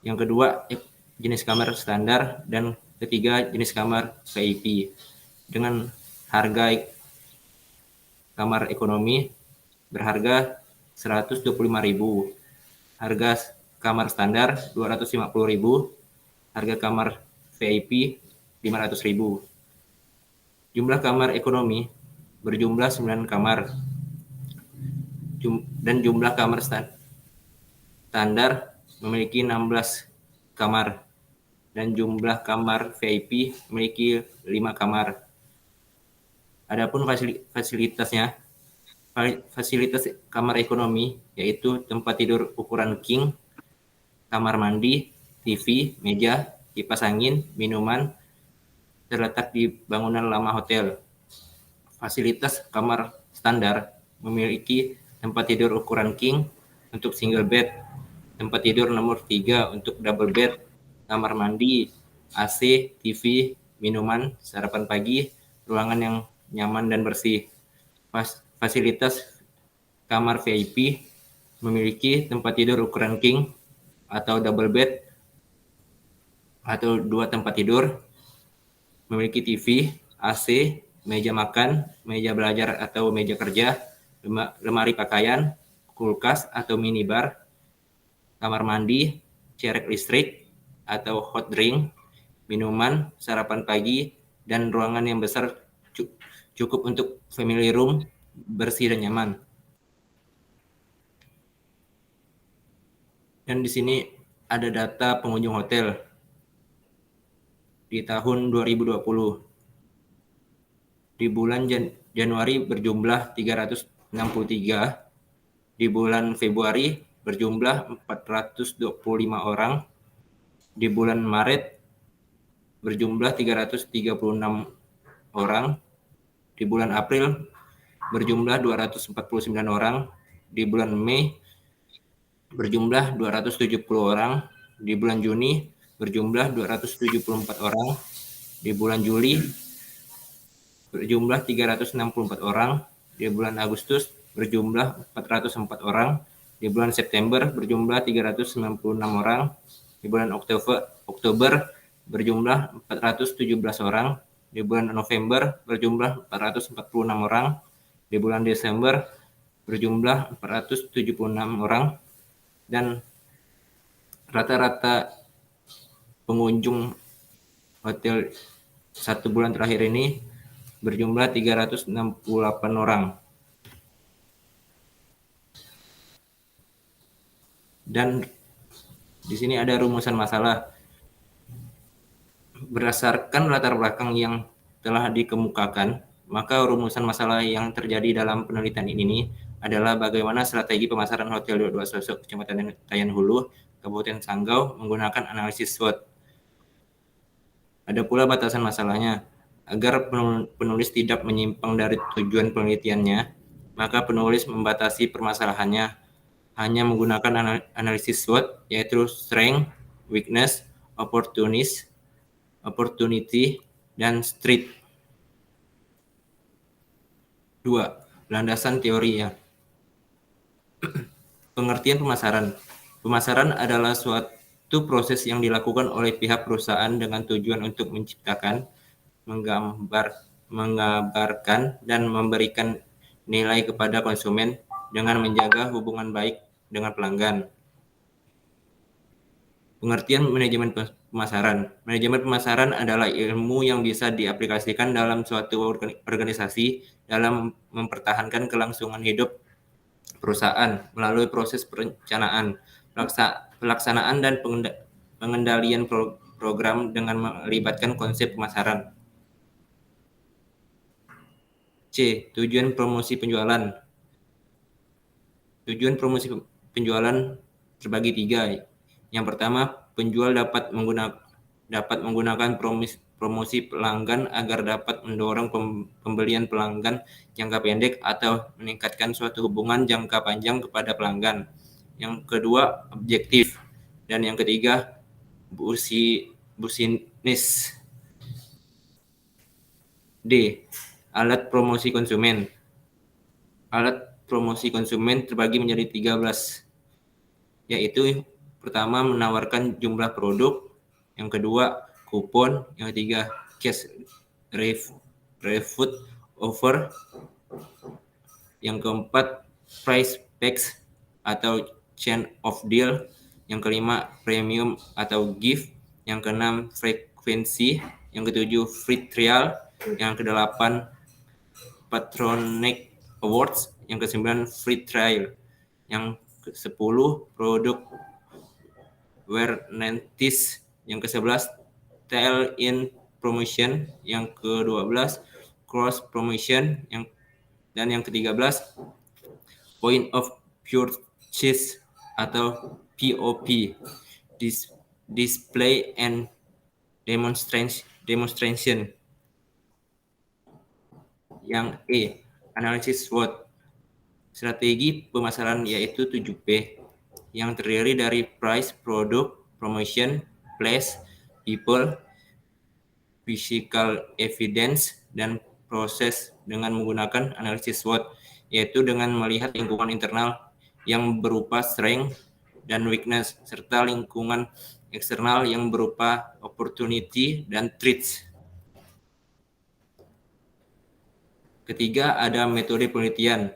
Yang kedua, jenis kamar standar, dan ketiga, jenis kamar VIP. Dengan harga kamar ekonomi berharga 125.000, harga kamar standar 250.000, harga kamar VIP 500.000. Jumlah kamar ekonomi berjumlah 9 kamar, dan jumlah kamar standar memiliki 16 kamar, dan jumlah kamar VIP memiliki 5 kamar. Adapun fasilitasnya, fasilitas kamar ekonomi yaitu tempat tidur ukuran king, kamar mandi, TV, meja, kipas angin, minuman, terletak di bangunan lama hotel. Fasilitas kamar standar memiliki tempat tidur ukuran king untuk single bed, tempat tidur nomor 3 untuk double bed, kamar mandi, AC, TV, minuman, sarapan pagi, ruangan yang nyaman dan bersih. Fasilitas kamar VIP memiliki tempat tidur ukuran king atau double bed atau 2 tempat tidur, memiliki TV, AC, meja makan, meja belajar atau meja kerja, lemari pakaian, kulkas atau minibar, kamar mandi, cerek listrik atau hot drink, minuman, sarapan pagi, dan ruangan yang besar cukup untuk family room, bersih dan nyaman. Dan di sini ada data pengunjung hotel di tahun 2020. Di bulan Januari berjumlah 363, di bulan Februari berjumlah 425 orang, di bulan Maret berjumlah 336 orang, di bulan April berjumlah 249 orang, di bulan Mei berjumlah 270 orang, di bulan Juni berjumlah 274 orang, di bulan Juli berjumlah 364 orang, di bulan Agustus berjumlah 404 orang, di bulan September berjumlah 396 orang, di bulan Oktober berjumlah 417 orang, di bulan November berjumlah 446 orang, di bulan Desember berjumlah 476 orang, dan rata-rata pengunjung hotel 1 bulan terakhir ini berjumlah 368 orang. Dan di sini ada rumusan masalah. Berdasarkan latar belakang yang telah dikemukakan, maka rumusan masalah yang terjadi dalam penelitian ini adalah bagaimana strategi pemasaran Hotel 22 Sosok Kecamatan Tayan Hulu, Kabupaten Sanggau menggunakan analisis SWOT. Ada pula batasan masalahnya. Agar penulis tidak menyimpang dari tujuan penelitiannya, maka penulis membatasi permasalahannya hanya menggunakan analisis SWOT, yaitu strength, weakness, opportunity, dan strength. 2. Landasan teori ya. Pengertian pemasaran. Pemasaran adalah suatu proses yang dilakukan oleh pihak perusahaan dengan tujuan untuk menciptakan, mengabarkan, dan memberikan nilai kepada konsumen dengan menjaga hubungan baik dengan pelanggan. Pengertian manajemen pemasaran. Manajemen pemasaran adalah ilmu yang bisa diaplikasikan dalam suatu organisasi dalam mempertahankan kelangsungan hidup perusahaan melalui proses perencanaan, pelaksanaan, dan pengendalian program dengan melibatkan konsep pemasaran. C. Tujuan promosi penjualan. Tujuan promosi penjualan terbagi 3. Yang pertama, penjual dapat menggunakan promosi pelanggan agar dapat mendorong pembelian pelanggan jangka pendek atau meningkatkan suatu hubungan jangka panjang kepada pelanggan. Yang kedua, objektif. Dan yang ketiga, business. D. Alat promosi konsumen. Alat promosi konsumen terbagi menjadi 13, yaitu pertama menawarkan jumlah produk, yang kedua kupon, yang ketiga cash refund offer, yang keempat price packs atau chain of deal, yang kelima premium atau gift, yang keenam frekuensi, yang ketujuh free trial, yang kedelapan Patronic Awards, yang ke-9 free trial, yang ke-10 produk warranties, yang ke-11 tail in promotion, yang ke-12 cross promotion, dan yang ke-13 point of purchase atau POP, display and demonstration. Yang E, analisis SWOT. Strategi pemasaran yaitu 7P, yang terdiri dari price, product, promotion, place, people, physical evidence, dan proses dengan menggunakan analisis SWOT, yaitu dengan melihat lingkungan internal yang berupa strength dan weakness, serta lingkungan eksternal yang berupa opportunity dan threats. Ketiga, ada metode penelitian.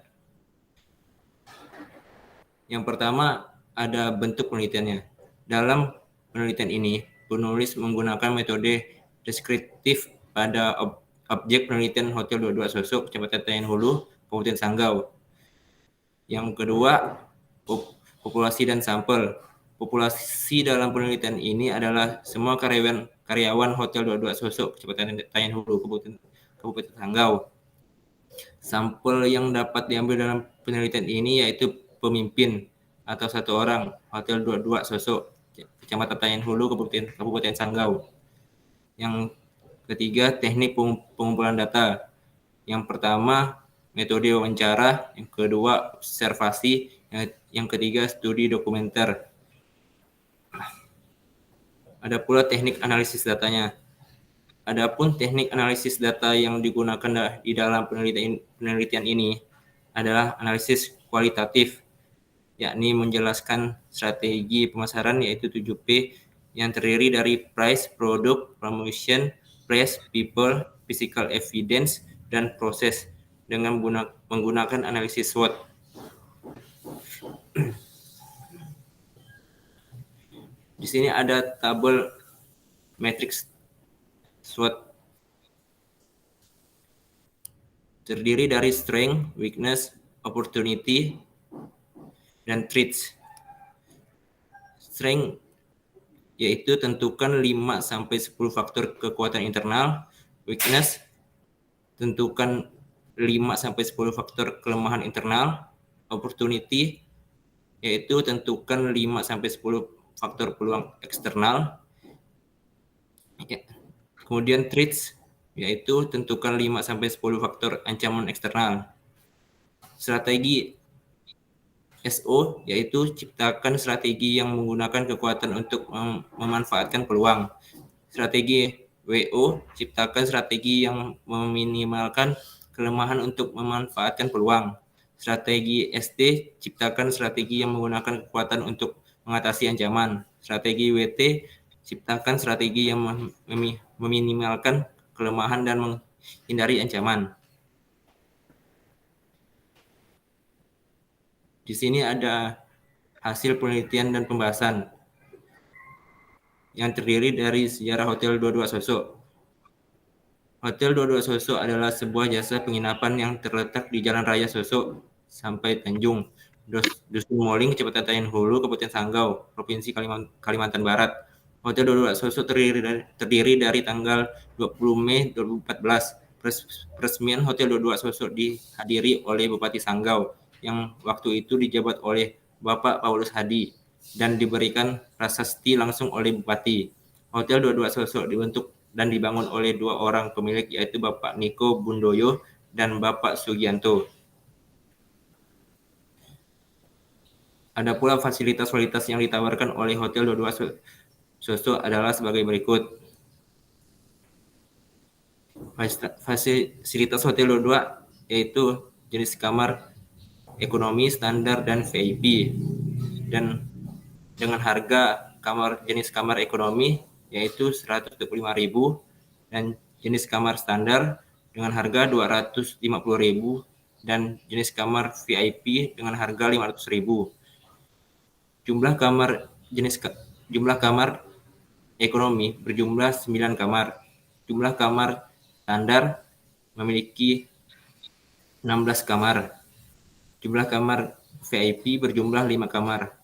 Yang pertama, ada bentuk penelitiannya. Dalam penelitian ini, penulis menggunakan metode deskriptif pada objek penelitian Hotel 22 Sosok, Kecamatan Tayan Hulu, Kabupaten Sanggau. Yang kedua, populasi dan sampel. Populasi dalam penelitian ini adalah semua karyawan Hotel 22 Sosok, Kecamatan Tayan Hulu, Kabupaten Sanggau. Sampel yang dapat diambil dalam penelitian ini yaitu pemimpin atau satu orang Hotel 22 Sosok, Kecamatan Tayan Hulu, Kabupaten Sanggau. Yang ketiga, teknik pengumpulan data. Yang pertama, metode wawancara. Yang kedua, observasi. Yang ketiga, studi dokumenter. Ada pula teknik analisis datanya. Adapun teknik analisis data yang digunakan di dalam penelitian ini adalah analisis kualitatif, yakni menjelaskan strategi pemasaran yaitu 7P yang terdiri dari price, product, promotion, place, people, physical evidence, dan proses dengan menggunakan analisis SWOT. Di sini ada tabel matriks SWOT terdiri dari strength, weakness, opportunity, dan threats. Strength yaitu tentukan 5-10 faktor kekuatan internal. Weakness tentukan 5-10 faktor kelemahan internal. Opportunity yaitu tentukan 5-10 faktor peluang eksternal. Kemudian threats yaitu tentukan 5-10 faktor ancaman eksternal. Strategi SO yaitu ciptakan strategi yang menggunakan kekuatan untuk memanfaatkan peluang. Strategi WO ciptakan strategi yang meminimalkan kelemahan untuk memanfaatkan peluang. Strategi ST ciptakan strategi yang menggunakan kekuatan untuk mengatasi ancaman. Strategi WT ciptakan strategi yang meminimalkan kelemahan dan menghindari ancaman. Di sini ada hasil penelitian dan pembahasan yang terdiri dari sejarah Hotel 22 Sosok. Hotel 22 Sosok adalah sebuah jasa penginapan yang terletak di Jalan Raya Sosok sampai Tanjung, Dusun Moling, Kecamatan Tayan Hulu, Kabupaten Sanggau, Provinsi Kalimantan Barat. Hotel 22 Sosok terdiri dari tanggal 20 Mei 2014. Peresmian Hotel 22 Sosok dihadiri oleh Bupati Sanggau yang waktu itu dijabat oleh Bapak Paulus Hadi dan diberikan prasasti langsung oleh Bupati. Hotel 22 Sosok dibentuk dan dibangun oleh dua orang pemilik yaitu Bapak Niko Bundoyo dan Bapak Sugianto. Ada pula fasilitas-fasilitas yang ditawarkan oleh Hotel 22 Sosok adalah sebagai berikut. Fasilitas Hotel 22 yaitu jenis kamar ekonomi, standar, dan VIP. Dan dengan harga jenis kamar ekonomi yaitu 125.000 dan jenis kamar standar dengan harga 250.000 dan jenis kamar VIP dengan harga 500.000. Jumlah kamar ekonomi berjumlah 9 kamar. Jumlah kamar standar memiliki 16 kamar. Jumlah kamar VIP berjumlah 5 kamar.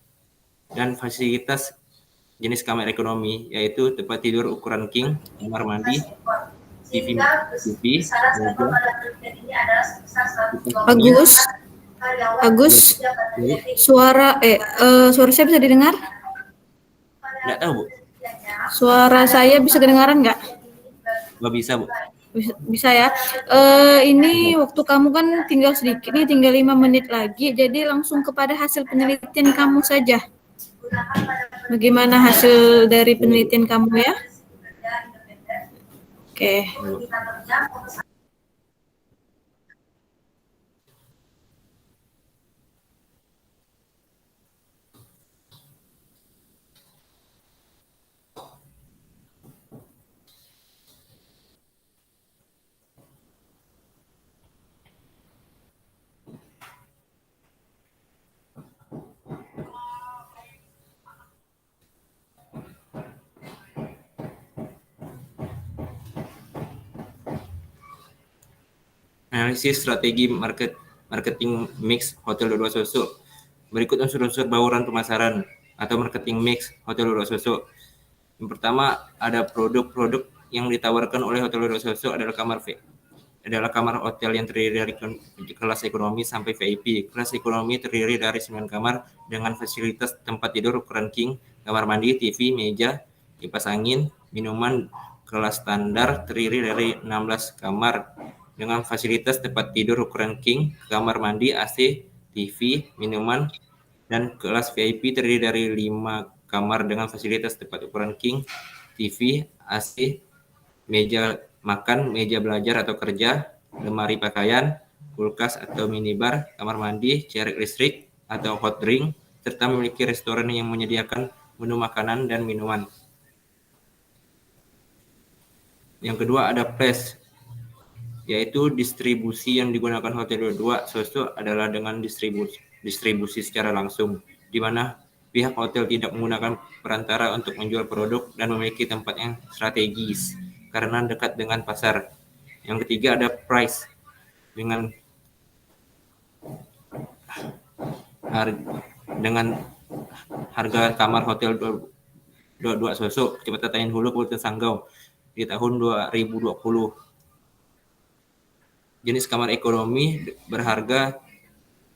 Dan fasilitas jenis kamar ekonomi yaitu tempat tidur ukuran king, kamar mandi, TV, Agus, suara saya bisa didengar? Nggak tahu, Bu. Suara saya bisa kedengaran nggak? Nggak bisa, Bu. Bisa ya. Ini waktu kamu kan tinggal sedikit nih, tinggal 5 menit lagi. Jadi langsung kepada hasil penelitian kamu saja. Bagaimana hasil dari penelitian kamu ya? Oke. Analisis strategi marketing mix Hotel 22 Sosok. Berikut unsur-unsur bauran pemasaran atau marketing mix Hotel 22 Sosok. Yang pertama, ada produk-produk yang ditawarkan oleh Hotel 22 Sosok adalah kamar hotel yang terdiri dari kelas ekonomi sampai VIP. Kelas ekonomi terdiri dari 9 kamar dengan fasilitas tempat tidur ukuran king, kamar mandi, TV, meja, kipas angin, minuman. Kelas standar terdiri dari 16 kamar dengan fasilitas tempat tidur ukuran king, kamar mandi, AC, TV, minuman. Dan kelas VIP terdiri dari 5 kamar dengan fasilitas tempat ukuran king, TV, AC, meja makan, meja belajar atau kerja, lemari pakaian, kulkas atau minibar, kamar mandi, cerik listrik atau hot drink, serta memiliki restoran yang menyediakan menu makanan dan minuman. Yang kedua ada place, yaitu distribusi yang digunakan Hotel 22 Sosok adalah dengan distribusi secara langsung, di mana pihak hotel tidak menggunakan perantara untuk menjual produk dan memiliki tempat yang strategis karena dekat dengan pasar. Yang ketiga ada price, dengan harga kamar Hotel 22 Sosok Kecamatan Hulu Kabupaten Sanggau di tahun 2020. Jenis kamar ekonomi berharga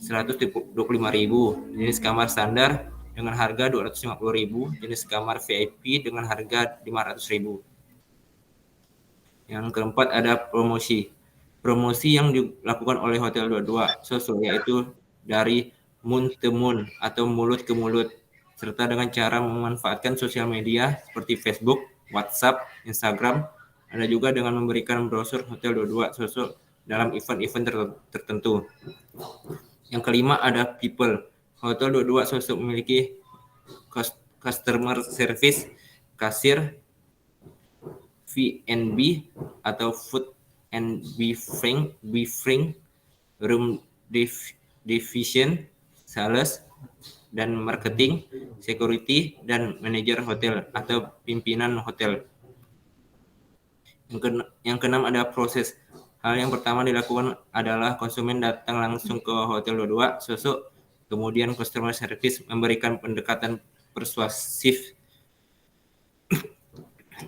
125.000, jenis kamar standar dengan harga 250.000, jenis kamar VIP dengan harga 500.000. Yang keempat ada promosi. Promosi yang dilakukan oleh Hotel 22 Sosok yaitu dari moon to moon atau mulut ke mulut, serta dengan cara memanfaatkan sosial media seperti Facebook, WhatsApp, Instagram. Ada juga dengan memberikan brosur Hotel 22 Sosok dalam event-event tertentu. Yang kelima ada people. Hotel 22 Sosok memiliki customer service, kasir, V&B atau food and beverage, room division, sales dan marketing, security dan manajer hotel atau pimpinan hotel. Yang keenam ada proses. Hal yang pertama dilakukan adalah konsumen datang langsung ke Hotel 22 Sosok, kemudian customer service memberikan pendekatan persuasif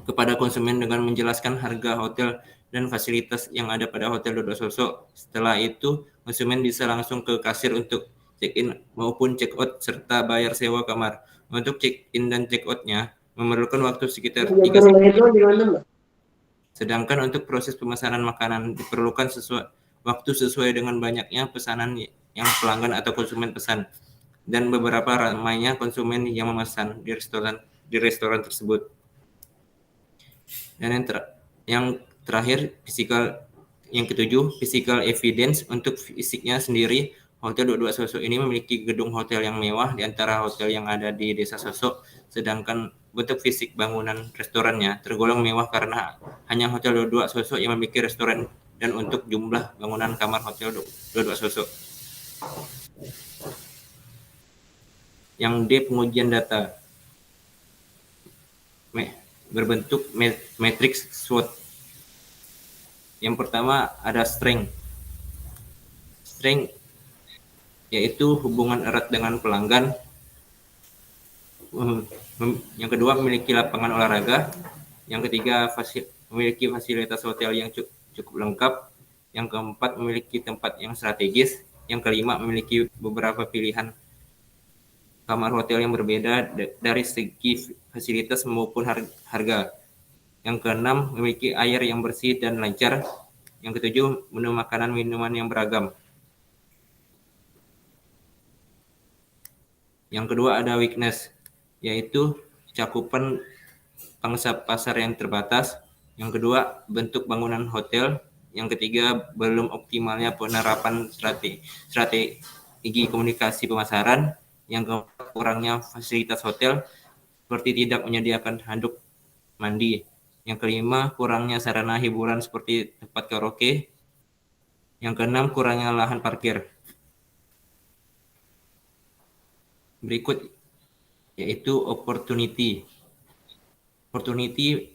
kepada konsumen dengan menjelaskan harga hotel dan fasilitas yang ada pada Hotel 22 Sosok. Setelah itu, konsumen bisa langsung ke kasir untuk check-in maupun check-out serta bayar sewa kamar. Untuk check-in dan check-out-nya memerlukan waktu sekitar 3 menit. Sedangkan untuk proses pemesanan makanan diperlukan waktu sesuai dengan banyaknya pesanan yang pelanggan atau konsumen pesan dan beberapa ramainya konsumen yang memesan di restoran tersebut. Dan yang terakhir yang ketujuh, physical evidence. Untuk fisiknya sendiri, Hotel 22 Sosok ini memiliki gedung hotel yang mewah di antara hotel yang ada di Desa Sosok, sedangkan bentuk fisik bangunan restorannya tergolong mewah karena hanya Hotel 22 Sosok yang memiliki restoran dan untuk jumlah bangunan kamar Hotel 22 Sosok. Yang D, pengujian data berbentuk matrix SWOT. Yang pertama ada strength. Strength yaitu hubungan erat dengan pelanggan. Yang kedua memiliki lapangan olahraga. Yang ketiga memiliki fasilitas hotel yang cukup lengkap. Yang keempat memiliki tempat yang strategis. Yang kelima memiliki beberapa pilihan kamar hotel yang berbeda dari segi fasilitas maupun harga. Yang keenam memiliki air yang bersih dan lancar. Yang ketujuh menu makanan minuman yang beragam. Yang kedua ada weakness, yaitu cakupan pangsa pasar yang terbatas. Yang kedua bentuk bangunan hotel. Yang ketiga belum optimalnya penerapan strategi komunikasi pemasaran. Yang keempat kurangnya fasilitas hotel seperti tidak menyediakan handuk mandi. Yang kelima kurangnya sarana hiburan seperti tempat karaoke. Yang keenam kurangnya lahan parkir. Berikut yaitu opportunity. Opportunity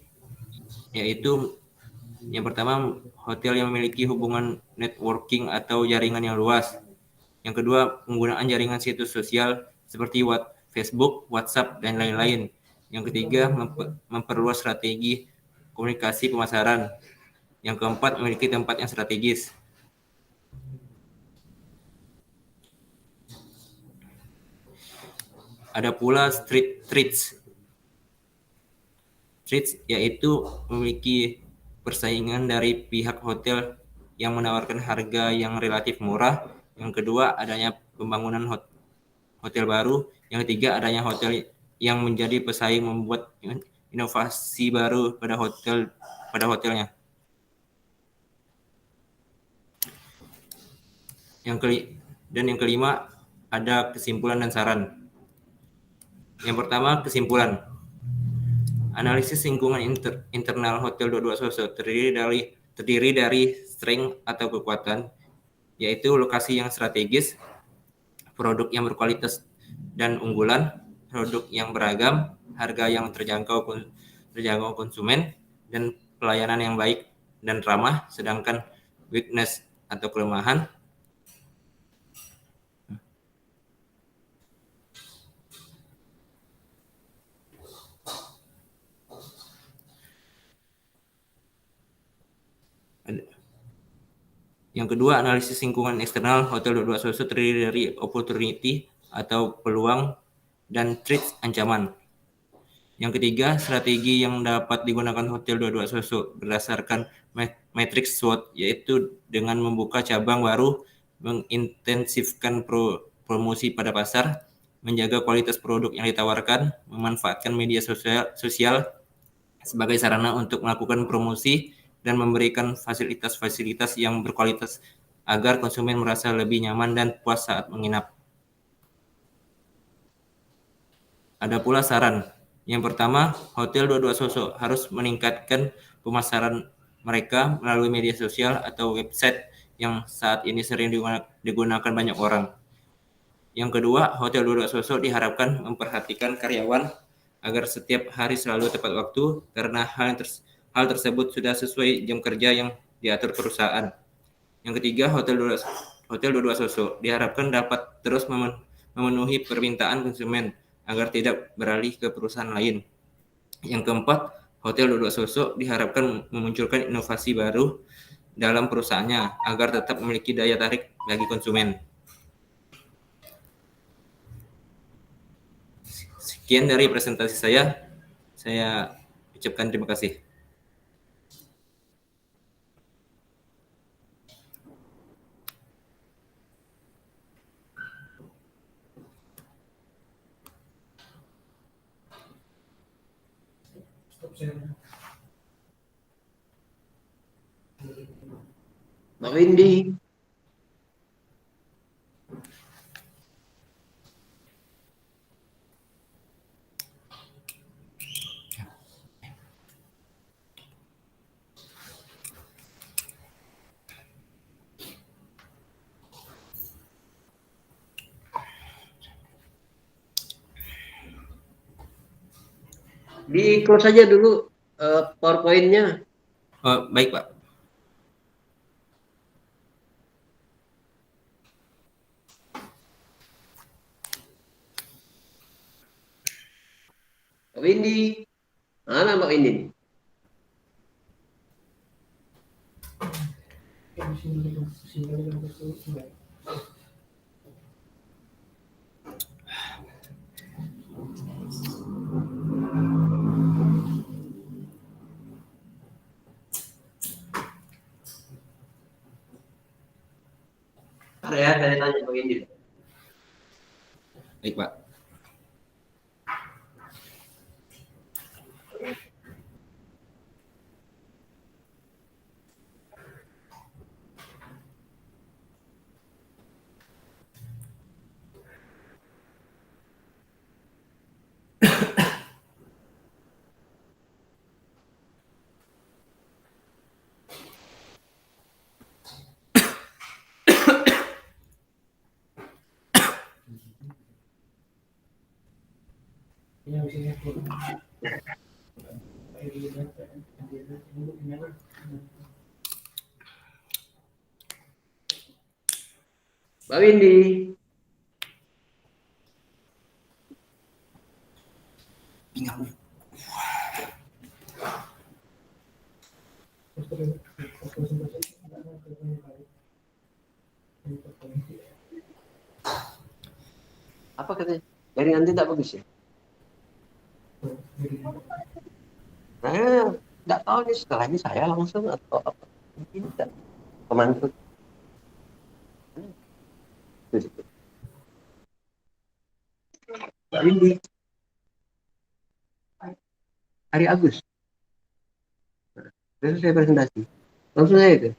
yaitu yang pertama hotel yang memiliki hubungan networking atau jaringan yang luas. Yang kedua penggunaan jaringan situs sosial seperti Facebook, WhatsApp, dan lain-lain. Yang ketiga memperluas strategi komunikasi pemasaran. Yang keempat memiliki tempat yang strategis. Ada pula street treats. Treats yaitu memiliki persaingan dari pihak hotel yang menawarkan harga yang relatif murah. Yang kedua adanya pembangunan hotel baru. Yang ketiga adanya hotel yang menjadi pesaing membuat inovasi baru pada hotelnya. Yang kelima ada kesimpulan dan saran. Yang pertama kesimpulan. Analisis lingkungan internal Hotel 22 Sosok terdiri dari strength atau kekuatan, yaitu lokasi yang strategis, produk yang berkualitas dan unggulan, produk yang beragam, harga yang terjangkau konsumen, dan pelayanan yang baik dan ramah. Sedangkan weakness atau kelemahan yang kedua, analisis lingkungan eksternal Hotel 22 Sosok terdiri dari opportunity atau peluang dan threats ancaman. Yang ketiga, strategi yang dapat digunakan Hotel 22 Sosok berdasarkan matrix SWOT, yaitu dengan membuka cabang baru, mengintensifkan promosi pada pasar, menjaga kualitas produk yang ditawarkan, memanfaatkan media sosial sebagai sarana untuk melakukan promosi, dan memberikan fasilitas-fasilitas yang berkualitas agar konsumen merasa lebih nyaman dan puas saat menginap. Ada pula saran. Yang pertama, Hotel 22 Sosok harus meningkatkan pemasaran mereka melalui media sosial atau website yang saat ini sering digunakan banyak orang. Yang kedua, Hotel 22 Sosok diharapkan memperhatikan karyawan agar setiap hari selalu tepat waktu karena hal tersebut sudah sesuai jam kerja yang diatur perusahaan. Yang ketiga, Hotel 22 Sosok diharapkan dapat terus memenuhi permintaan konsumen agar tidak beralih ke perusahaan lain. Yang keempat, Hotel 22 Sosok diharapkan memunculkan inovasi baru dalam perusahaannya agar tetap memiliki daya tarik bagi konsumen. Sekian dari presentasi saya ucapkan terima kasih. Mbak Windy. Di close saja dulu PowerPoint-nya. Oh, baik, Pak. Mbak Windy. Mana Mbak Windy? Ada ya, saya tanya Mbak Windy. Baik, Pak. Mbak Windy. Apa katanya? Jaringan tidak bagus ya? Nah, tidak tahu nih setelah ini saya langsung atau apa? Mungkin tidak. Pemantau. Mbak Windy. Hari Agus. Besok saya presentasi. Langsung saya itu.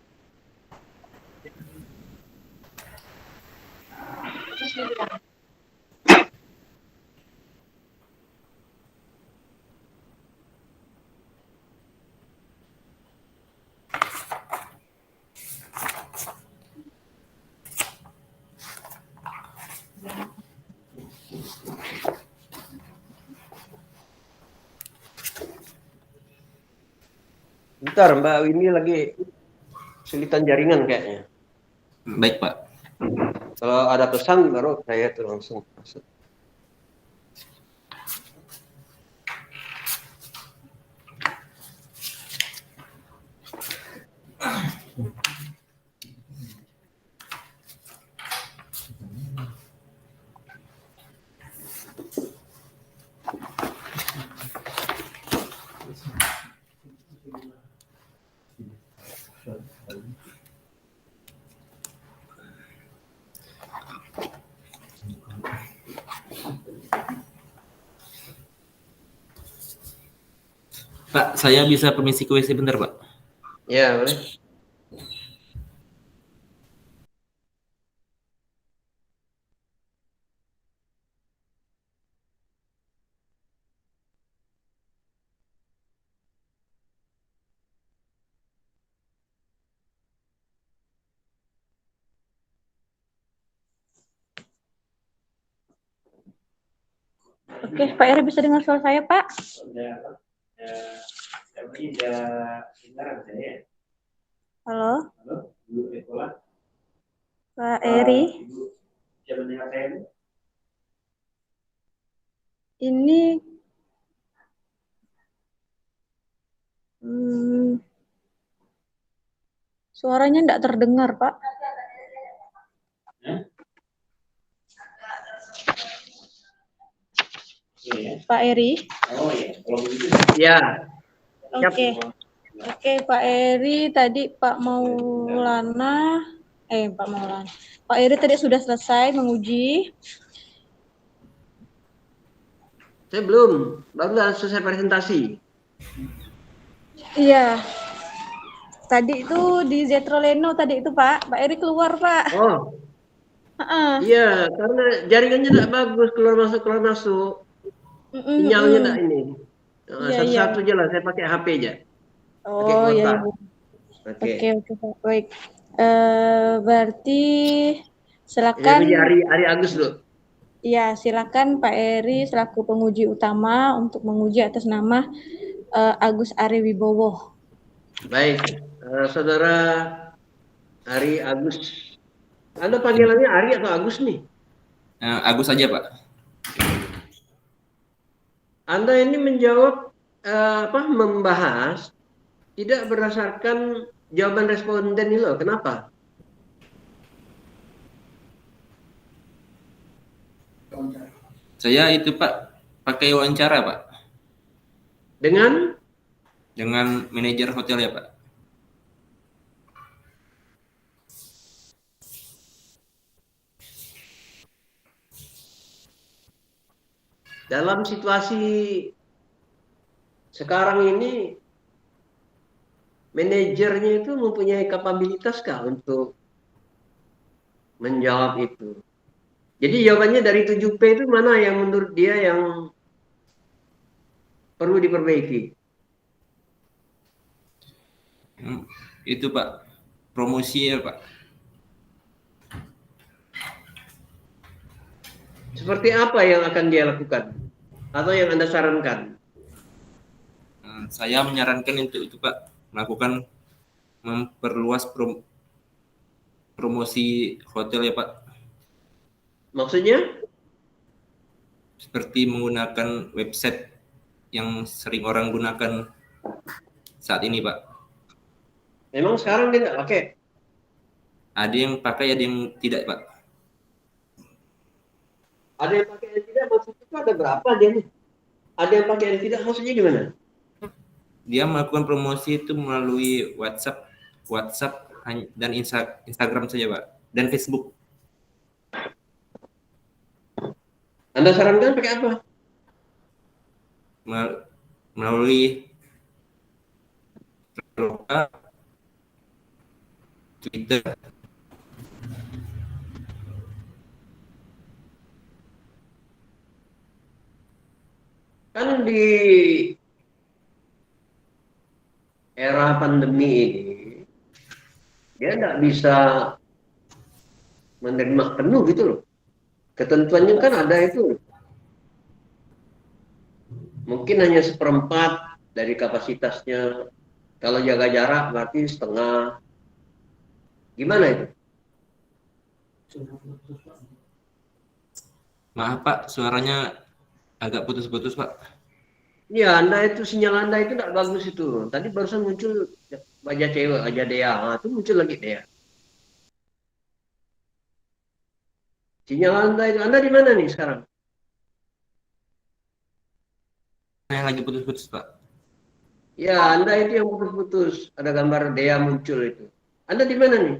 Bentar, Mbak Windy lagi kesulitan jaringan kayaknya. Baik, Pak. Kalau ada pesan baru saya tuh langsung masuk. Pak, saya bisa permisi ke WC bentar, Pak? Ya, boleh. Oke, Pak Eri bisa dengar suara saya, Pak? Halo? Pak Eri? Ini suaranya tidak terdengar, Pak. Pak Eri? Ya. Oke. Oke, Pak Eri tadi Pak Maulana, Pak Eri tadi sudah selesai menguji. Saya belum, baru selesai presentasi. Iya. Tadi itu di Zetroleno tadi itu, Pak. Pak Eri keluar, Pak. Oh. Iya, karena jaringannya tidak bagus, keluar masuk. Sinyalnya tidak ini. Satu-satu aja lah, saya pakai HP aja. Pakai kuota. Oke, Pak. Baik. Berarti silakan. Hari Agus dulu. Ya, silakan Pak Eri selaku penguji utama untuk menguji atas nama Agus Ari Wibowo. Baik, Saudara Ari Agus. Anda panggilannya Ari atau Agus nih? Agus aja, Pak. Anda ini menjawab membahas tidak berdasarkan jawaban responden ini loh. Kenapa? Saya itu, Pak, pakai wawancara, Pak. Dengan manajer hotel ya, Pak. dalam situasi sekarang ini manajernya itu mempunyai kapabilitas kah untuk menjawab itu? Jadi jawabannya dari 7P itu mana yang menurut dia yang perlu diperbaiki? Itu, Pak, promosi ya, Pak. Seperti apa yang akan dia lakukan? Atau yang Anda sarankan? Saya menyarankan untuk itu, Pak, melakukan memperluas promosi hotel ya, Pak. Maksudnya? Seperti menggunakan website yang sering orang gunakan saat ini, Pak. Memang sekarang dia nggak pakai? Ada yang pakai, ada yang tidak, Pak. Ada yang pakai dan tidak, maksudnya itu ada berapa dia nih? Ada yang pakai dan tidak, maksudnya gimana? Dia melakukan promosi itu melalui WhatsApp dan Instagram saja, Pak, dan Facebook. Anda sarankan pakai apa? Melalui Twitter. Kan di era pandemi ini dia nggak bisa menerima penuh gitu loh. Ketentuannya kan ada itu. Mungkin hanya 1/4 dari kapasitasnya. Kalau jaga jarak berarti setengah. Gimana itu? Maaf, Pak, suaranya agak putus-putus, Pak. Ya, Anda itu sinyal Anda itu tidak bagus itu. Tadi barusan muncul wajah cewek, wajah Dea. Nah, itu muncul lagi Dea. Sinyal Anda itu, Anda di mana nih sekarang? Yang lagi putus-putus, Pak. Ya, Anda itu yang putus-putus. Ada gambar Dea muncul itu. Anda di mana nih?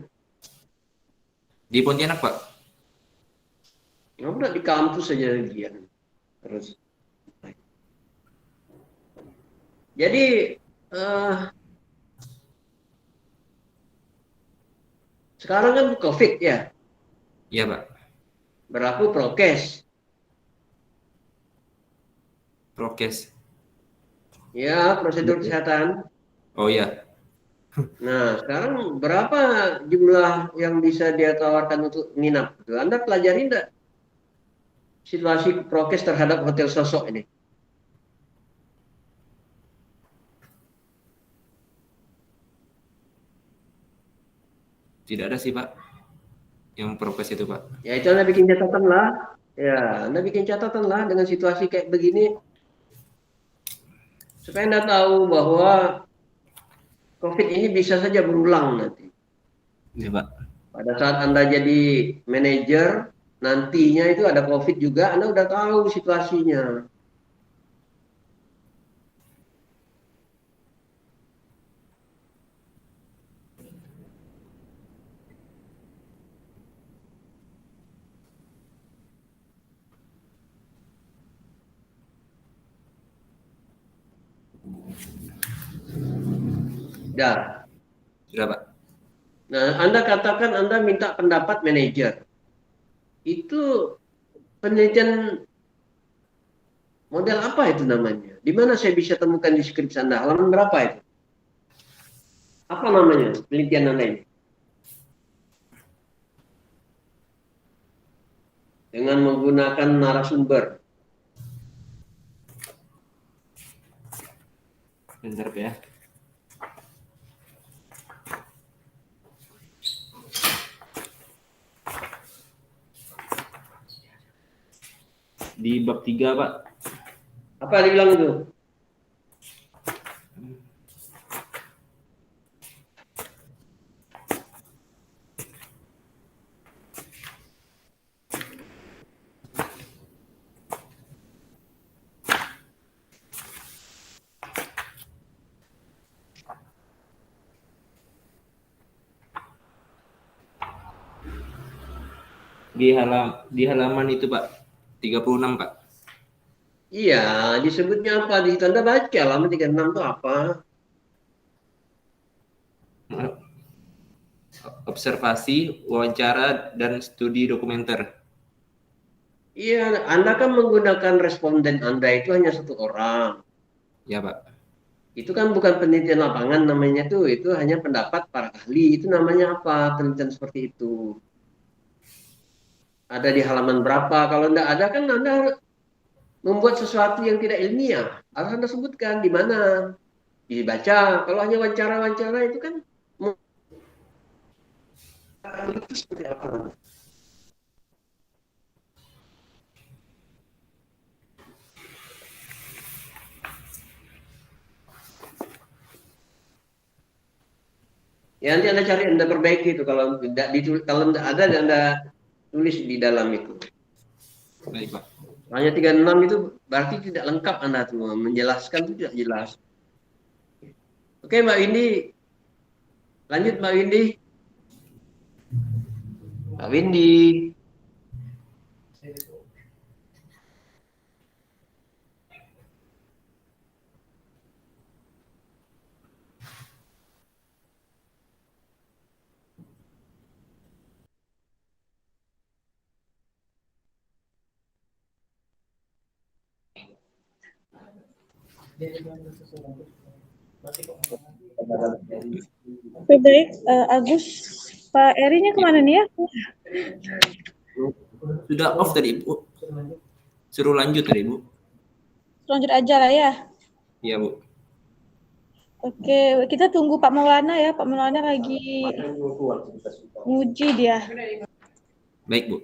Di Pontianak, Pak. Nggak di kampus saja dia. Terus. Jadi sekarang kan COVID ya? Iya, Pak. Berlaku prokes. Prokes. Ya, prosedur kesehatan. Oh iya. Nah, sekarang berapa jumlah yang bisa dia tawarkan untuk nginap? Anda pelajari enggak situasi prokes terhadap hotel sosok ini? Tidak ada sih, Pak, yang prokes itu, Pak. Ya, itu Anda bikin catatan lah. Ya, Anda bikin catatan lah dengan situasi kayak begini. Supaya Anda tahu bahwa COVID ini bisa saja berulang nanti. Iya, Pak. Pada saat Anda jadi manajer, nantinya itu ada COVID juga, Anda udah tahu situasinya. Dah. Sudah, Pak. Nah, Anda katakan Anda minta pendapat manajer. Itu penelitian model apa itu namanya? Di mana saya bisa temukan di skripsi Anda? Halaman berapa itu? Apa namanya penelitian Anda ini? dengan menggunakan narasumber. Bentar ya. Di bab 3, Pak. Apa dibilang itu? Di halaman itu, Pak. 36, Pak. Iya, disebutnya apa? Di tanda baca halaman 36 itu apa? Observasi, wawancara, dan studi dokumenter. Iya, Anda kan menggunakan responden Anda itu hanya satu orang. Ya, Pak. Itu kan bukan penelitian lapangan namanya tuh, itu hanya pendapat para ahli. Itu namanya apa? Penelitian seperti itu. Ada di halaman berapa? Kalau Anda ada kan Anda membuat sesuatu yang tidak ilmiah. Harus Anda sebutkan di mana. Dibaca. Kalau hanya wawancara-wawancara itu kan itu seperti apa? Ya nanti Anda cari, Anda perbaiki itu kalau tidak ditulis, kalau tidak ada Anda tulis di dalam itu. Baik, Pak. Hanya 36 itu berarti tidak lengkap Anda tuh menjelaskan itu tidak jelas. Oke Mbak Windy, lanjut Mbak Windy. Mbak Windy. Oke, baik, Agus, Pak Erinya kemana nih ya? Sudah off tadi, Bu. Suruh lanjut tadi, Bu. Lanjut aja lah ya. Iya, Bu. Oke, kita tunggu Pak Maulana ya. Pak Maulana lagi nguji dia. Baik, Bu.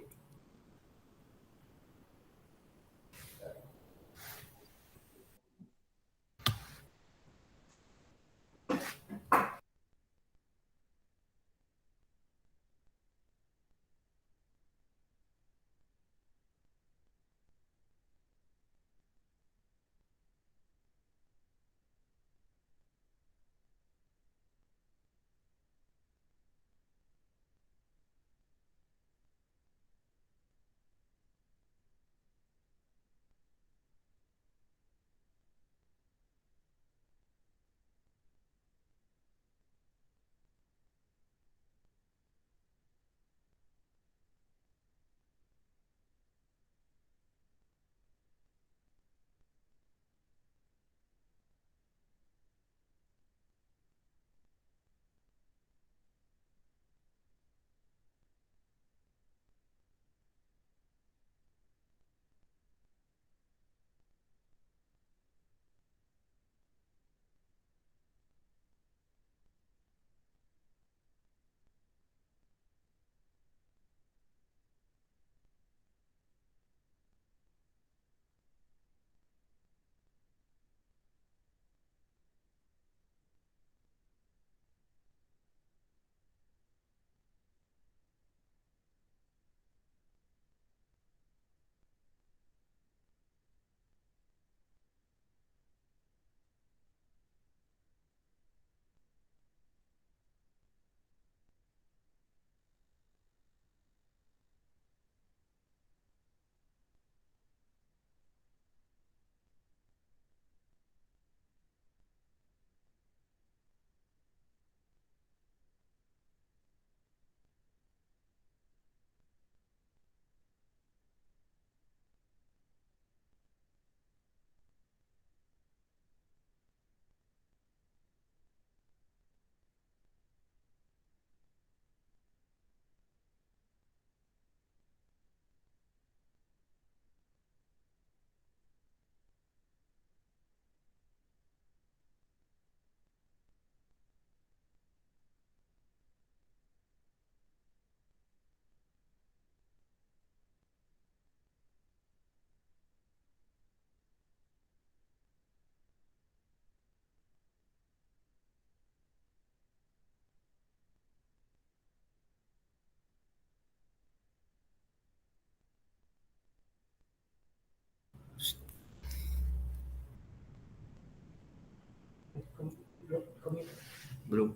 Belum.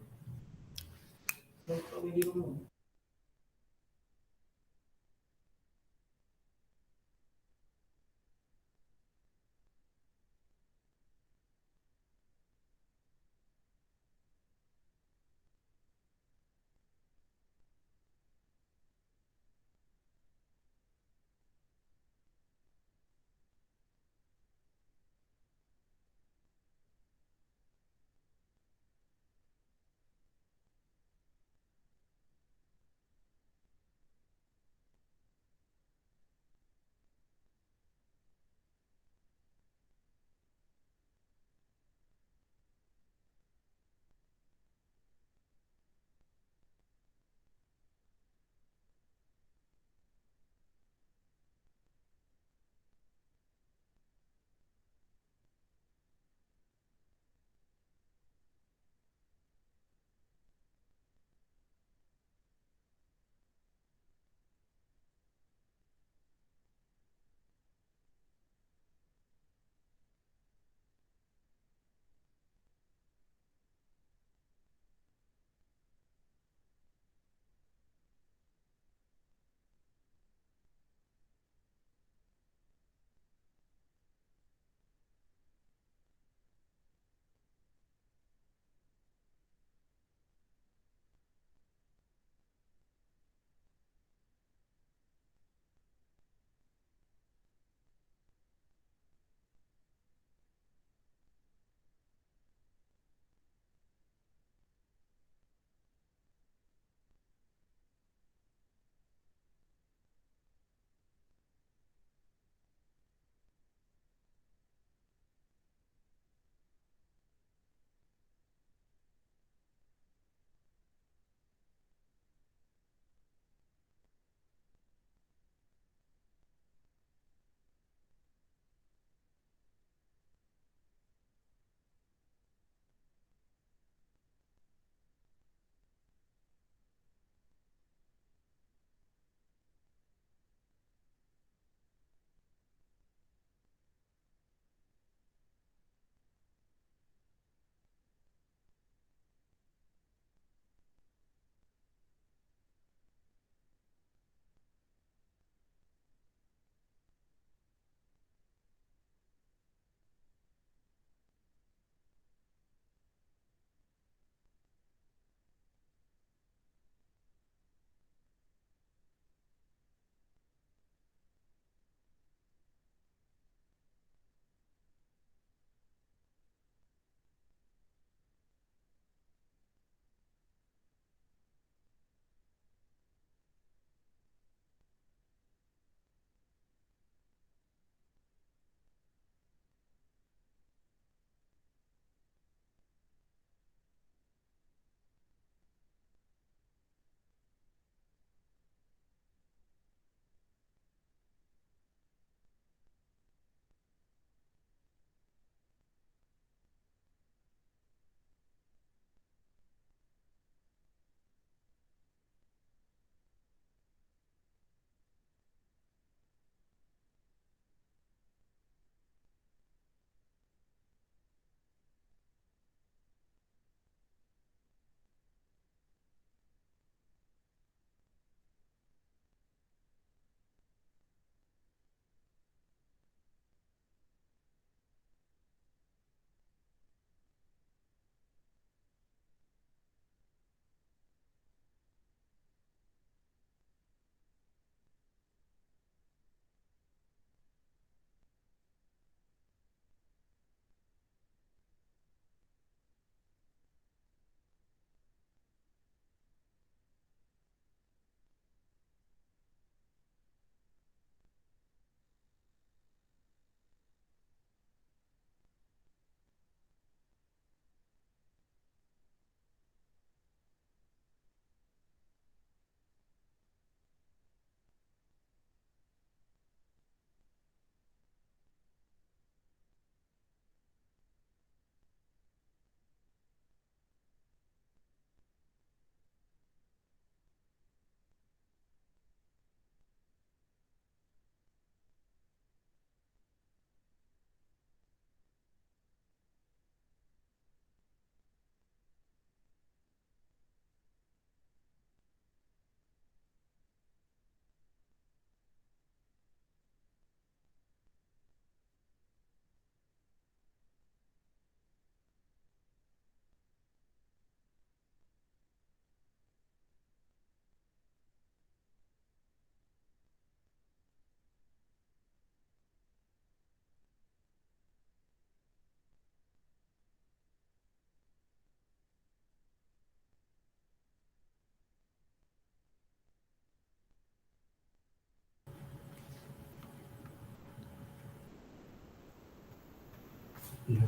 Halo,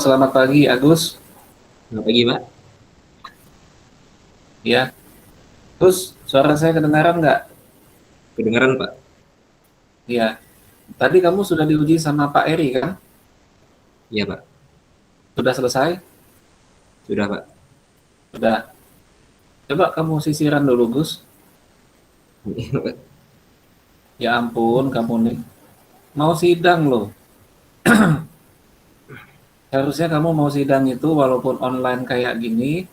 selamat pagi Agus. Selamat pagi, Pak. Ya, terus suara saya kedengaran nggak? Kedengaran, Pak? Iya. Tadi kamu sudah diuji sama Pak Eri kan? Iya, Pak. Sudah selesai? Sudah, Pak. Sudah. Coba kamu sisiran dulu, Gus. Iya, Pak. Ya ampun, kamu nih. Mau sidang loh. Harusnya kamu mau sidang itu walaupun online kayak gini,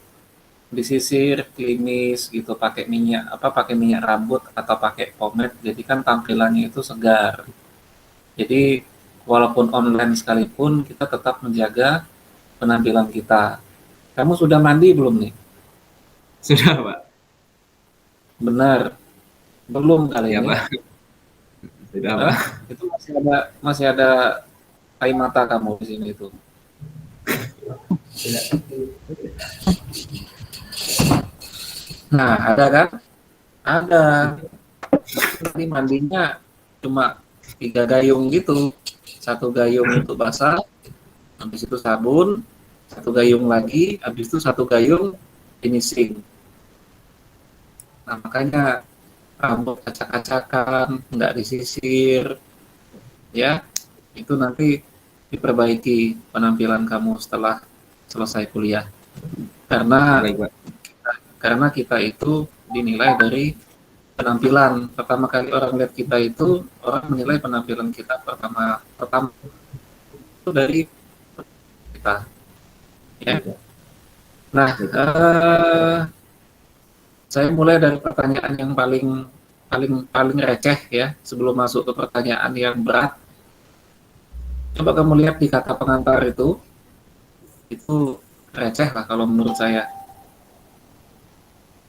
disisir klimis gitu, pakai minyak rambut atau pakai pomade, jadi kan tampilannya itu segar. Jadi walaupun online sekalipun kita tetap menjaga penampilan kita. Kamu sudah mandi belum nih? Sudah, Pak. Benar. Belum kali Iya, ini. Pak. Sudah, Pak. Itu masih ada air mata kamu di sini itu. Nah, ada kan? Ada. Tadi mandinya cuma 3 gayung gitu. 1 gayung untuk basah, habis itu sabun, 1 gayung lagi, habis itu 1 gayung finishing. Nah, makanya rambut acak-acakan, nggak disisir, ya, itu nanti diperbaiki penampilan kamu setelah selesai kuliah. Karena Baik, Pak. kita itu dinilai dari penampilan. Pertama kali orang lihat kita itu, orang menilai penampilan kita pertama itu dari kita. Ya. Nah, saya mulai dari pertanyaan yang paling receh ya, sebelum masuk ke pertanyaan yang berat. Coba kamu lihat di kata pengantar itu receh lah kalau menurut saya.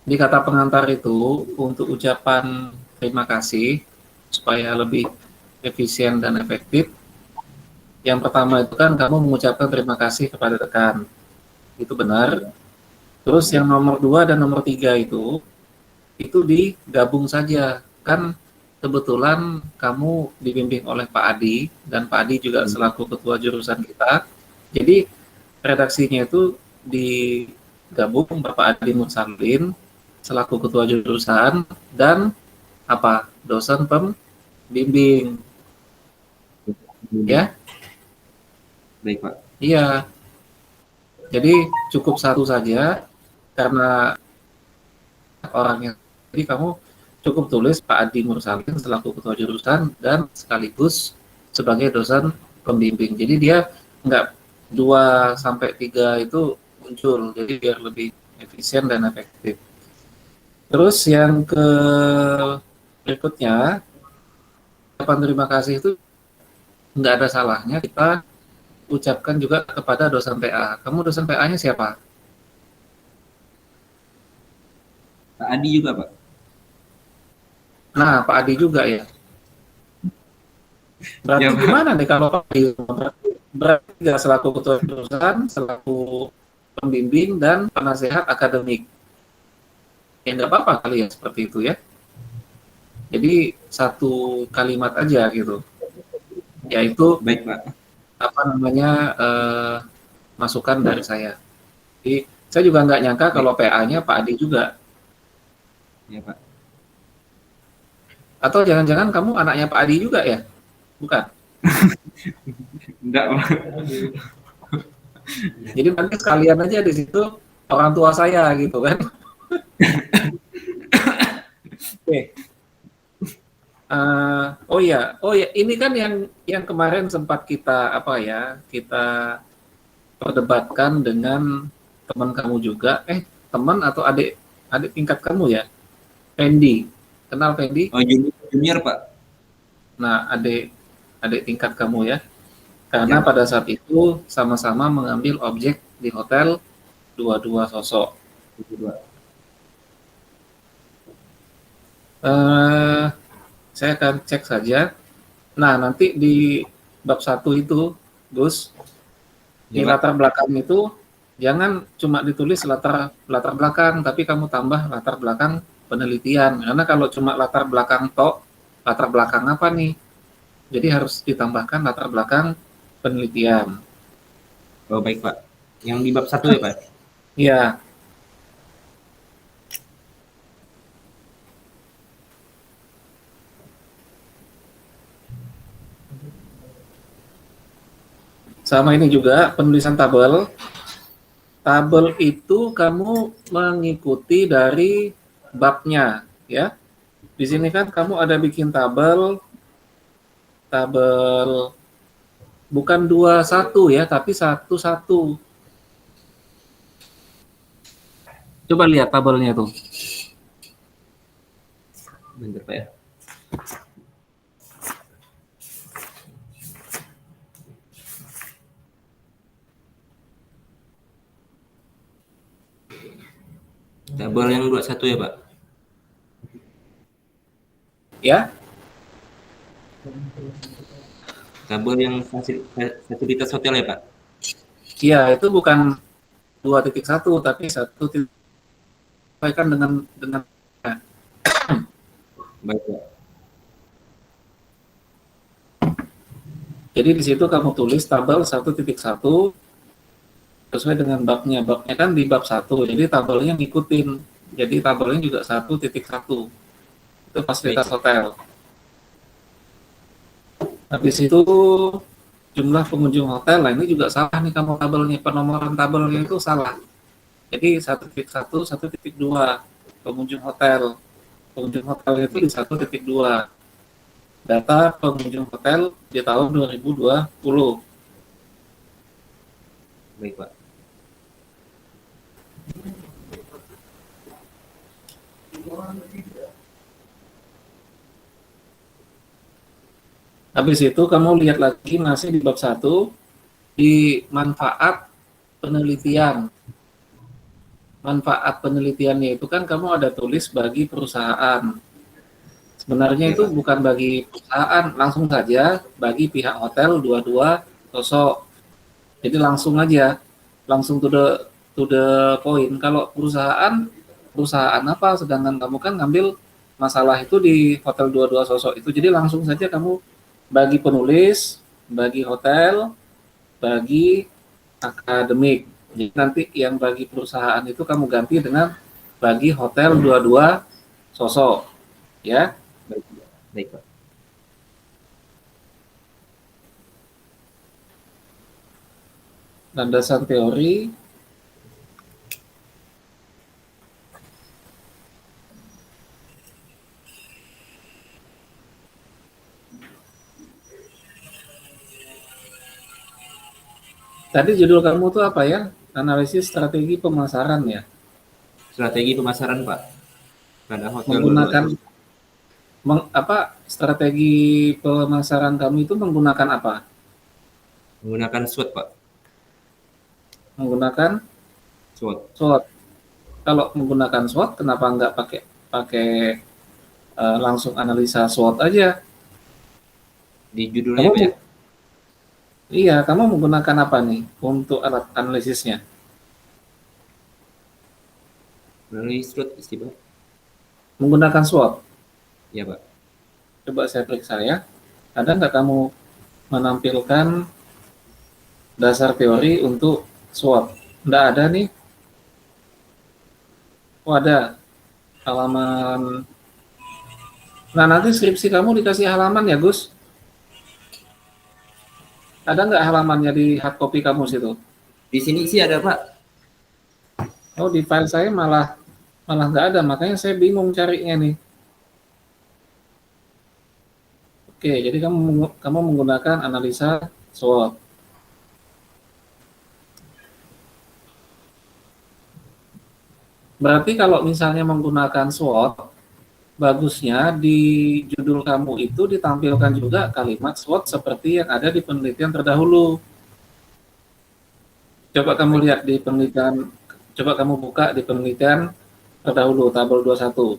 Di kata pengantar itu untuk ucapan terima kasih supaya lebih efisien dan efektif. Yang pertama itu kan kamu mengucapkan terima kasih kepada rekan, itu benar. Terus yang nomor 2 dan nomor 3 itu digabung saja. Kan kebetulan kamu dibimbing oleh Pak Adi, dan Pak Adi juga selaku ketua jurusan kita. Jadi redaksinya itu digabung Bapak Adi Mursalin selaku ketua jurusan dan dosen pembimbing. Ya? Baik, Pak. Iya. Jadi cukup 1 saja karena orangnya. Jadi kamu cukup tulis Pak Adi Mursalin selaku ketua jurusan dan sekaligus sebagai dosen pembimbing. Jadi dia nggak 2 sampai 3 itu muncul. Jadi biar lebih efisien dan efektif. Terus yang berikutnya, ucapan terima kasih itu nggak ada salahnya kita ucapkan juga kepada dosen PA. Kamu dosen PA-nya siapa? Pak Adi juga, Pak. Nah, Pak Adi juga ya. Berarti Ya, Pak. gimana nih kalau Pak Adi? Berarti nggak selaku ketua jurusan, selaku pembimbing, dan penasehat akademik. Ya nggak apa-apa kali ya seperti itu ya. Jadi 1 kalimat aja gitu. Yaitu Baik, Pak. masukan dari saya. Jadi saya juga nggak nyangka kalau PA-nya Pak Adi juga. Ya, Pak. Atau jangan-jangan kamu anaknya Pak Adi juga ya? Bukan? Enggak, Pak. Jadi nanti sekalian aja di situ orang tua saya gitu kan. Oke. Oh ya, ini kan yang kemarin sempat kita kita perdebatkan dengan teman kamu juga. Teman atau adik tingkat kamu ya? Fendi. Kenal Fendi? Oh, junior, Pak. Nah, adik tingkat kamu ya. Karena pada saat itu sama-sama mengambil objek di hotel dua sosok. Kedua. Saya akan cek saja. Nah, nanti di bab 1 itu, Gus, di Ya, Pak. latar belakang itu jangan cuma ditulis latar belakang, tapi kamu tambah latar belakang penelitian. Karena kalau cuma latar belakang latar belakang apa nih? Jadi harus ditambahkan latar belakang penelitian. Oh, baik, Pak. Yang di bab 1 ya, Pak? Ya, sama ini juga penulisan tabel. Tabel itu kamu mengikuti dari babnya, ya. Di sini kan kamu ada bikin tabel bukan 21 ya, tapi 11. Coba lihat tabelnya tuh. Bentar, Pak ya. Tabel yang 21 ya, Pak? Ya, Tabel yang fasilitas hotel ya, Pak? iya itu bukan 2.1 tapi 1. Sampaikan dengan Baik, Pak. jadi di situ kamu tulis tabel 1.1 sesuai dengan babnya. Babnya kan di bab 1. Jadi tabelnya ngikutin. Jadi tabelnya juga 1.1. Itu fasilitas hotel. Habis itu jumlah pengunjung hotel. Nah, ini juga salah nih kamu tabelnya. Penomoran tabelnya itu salah. Jadi 1.1, 1.2 pengunjung hotel. Pengunjung hotel itu di 1.2. Data pengunjung hotel di tahun 2020. Baik, Pak. Habis itu kamu lihat lagi masih di bab 1 di manfaat penelitian. Manfaat penelitiannya itu kan kamu ada tulis bagi perusahaan. Sebenarnya itu bukan bagi perusahaan, langsung saja bagi pihak hotel 22 sosok. Jadi langsung aja, langsung to the point. Kalau perusahaan apa? Sedangkan kamu kan ngambil masalah itu di hotel 22 sosok itu. Jadi langsung saja kamu bagi penulis, bagi hotel, bagi akademik. Jadi nanti yang bagi perusahaan itu kamu ganti dengan bagi hotel 22 sosok, ya. Baik, baik, Pak. Landasan teori. Tadi judul kamu tuh apa ya? Analisis strategi pemasaran ya? Strategi pemasaran, Pak. Pada hotel Menggunakan strategi pemasaran kamu itu menggunakan apa? menggunakan SWOT, Pak. Menggunakan SWOT. Kalau menggunakan SWOT, kenapa nggak pakai langsung analisa SWOT aja? Di judulnya, Pak ya? Iya, kamu menggunakan apa nih untuk alat analisisnya? Melalui SWOT, Pak. Menggunakan SWOT. Ya, Pak. Coba saya periksa ya. Ada nggak kamu menampilkan dasar teori untuk SWOT? Nggak ada nih. Oh, ada. Halaman. Nah, nanti skripsi kamu dikasih halaman ya, Gus? Ada nggak halamannya di hard copy kamu situ? Di sini sih ada, Pak. Oh, di file saya malah nggak ada, makanya saya bingung carinya nih. Oke, jadi kamu menggunakan analisa SWOT. Berarti kalau misalnya menggunakan SWOT, bagusnya di judul kamu itu ditampilkan juga kalimat SWOT seperti yang ada di penelitian terdahulu. Coba kamu lihat di penelitian Coba kamu buka di penelitian terdahulu, tabel 21.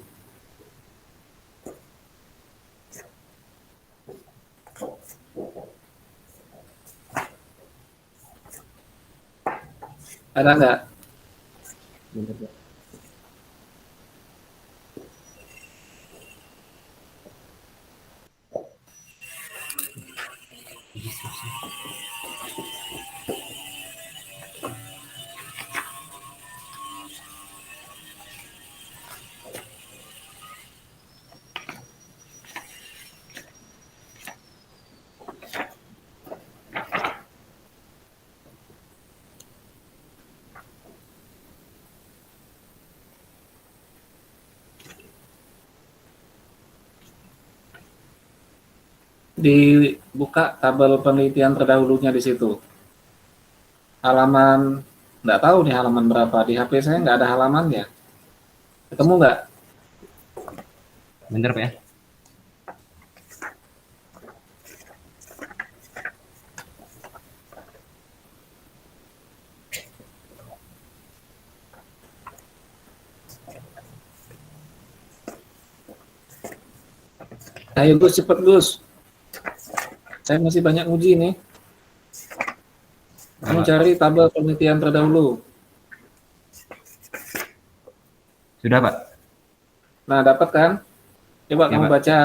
Ada nggak? Bentar, Pak. Dibuka tabel penelitian terdahulunya di situ. Halaman, nggak tahu nih halaman berapa. Di HP saya nggak ada halamannya. Ketemu nggak? Bentar, Pak ya. Ayo Gus, cepet Gus. Saya masih banyak uji nih. Kamu cari tabel penelitian terdahulu. Sudah, Pak. Nah, dapat kan? Coba Ya, kamu Pak. baca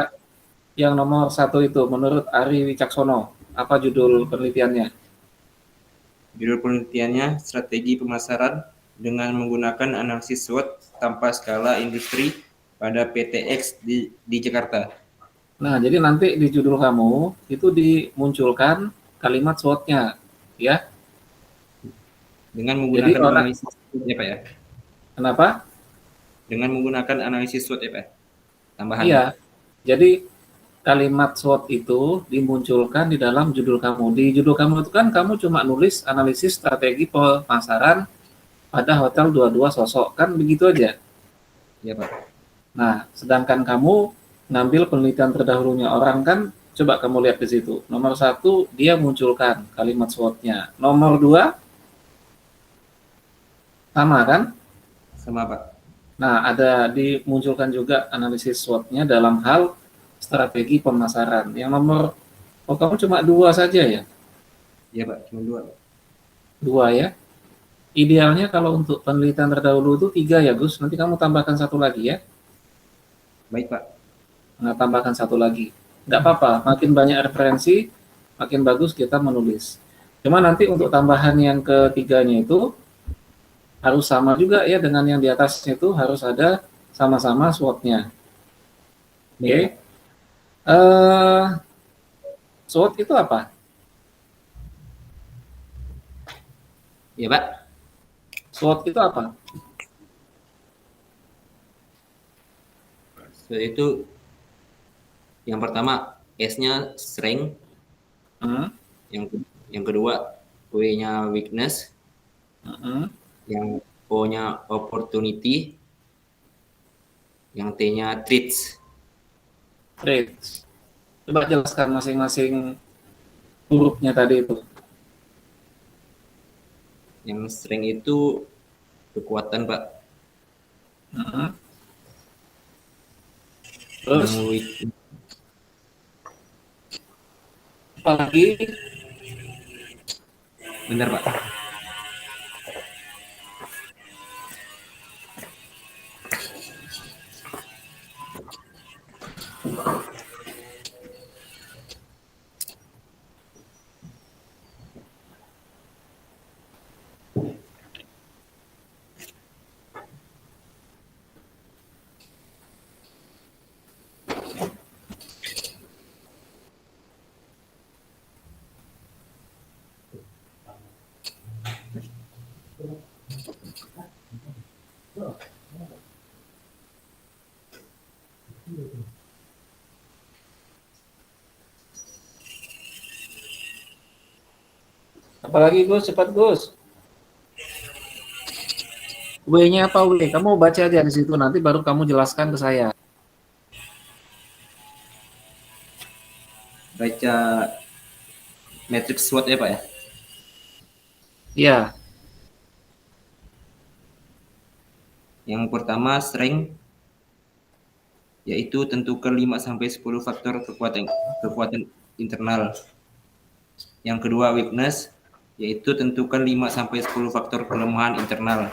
yang nomor 1 itu, menurut Ari Wicaksono. Apa judul penelitiannya? Judul penelitiannya Strategi Pemasaran dengan menggunakan analisis SWOT tanpa skala industri pada PTX di Jakarta. Nah, jadi nanti di judul kamu itu dimunculkan kalimat SWOT-nya, ya. Dengan Jadi menggunakan orang, analisis SWOT ya, Pak ya. kenapa? Dengan menggunakan analisis SWOT ya, Pak. Tambahan. Iya. Jadi kalimat SWOT itu dimunculkan di dalam judul kamu. Di judul kamu itu kan kamu cuma nulis analisis strategi pemasaran pada Hotel 22 Sosok, kan begitu aja. Ya, Pak. Nah, sedangkan kamu ngambil penelitian terdahulunya orang kan, coba kamu lihat di situ. Nomor 1, dia munculkan kalimat SWOT-nya. Nomor 2, sama kan? Sama, Pak. Nah, ada dimunculkan juga analisis SWOT-nya dalam hal strategi pemasaran. Yang nomor, oh kamu cuma 2 saja ya? Ya, Pak. Cuma 2, Pak. 2 ya? Idealnya kalau untuk penelitian terdahulu itu 3 ya Gus, nanti kamu tambahkan 1 lagi ya. Baik, Pak. Nah, tambahkan 1 lagi. Nggak apa-apa, makin banyak referensi, makin bagus kita menulis. Cuma nanti untuk tambahan yang ketiganya itu, harus sama juga ya dengan yang di atasnya itu, harus ada sama-sama SWOT-nya. Oke. SWOT itu apa? Ya, Pak. SWOT itu apa? Setelah itu yang pertama S-nya strength, yang kedua W-nya weakness, yang O-nya opportunity, yang T-nya threats. Traits. Coba jelaskan masing-masing hurufnya tadi itu. Yang strength itu kekuatan, Pak. Terus Yang weak, apa lagi? benar, Pak. Apalagi Gus, cepat Gus. W-nya apa W? Kamu baca aja di situ, nanti baru kamu jelaskan ke saya. Baca matrix SWOT ya, Pak ya. Iya. Yang pertama strength, yaitu tentukan 5-10 faktor kekuatan internal. Yang kedua weakness, yaitu tentukan 5-10 faktor kelemahan internal.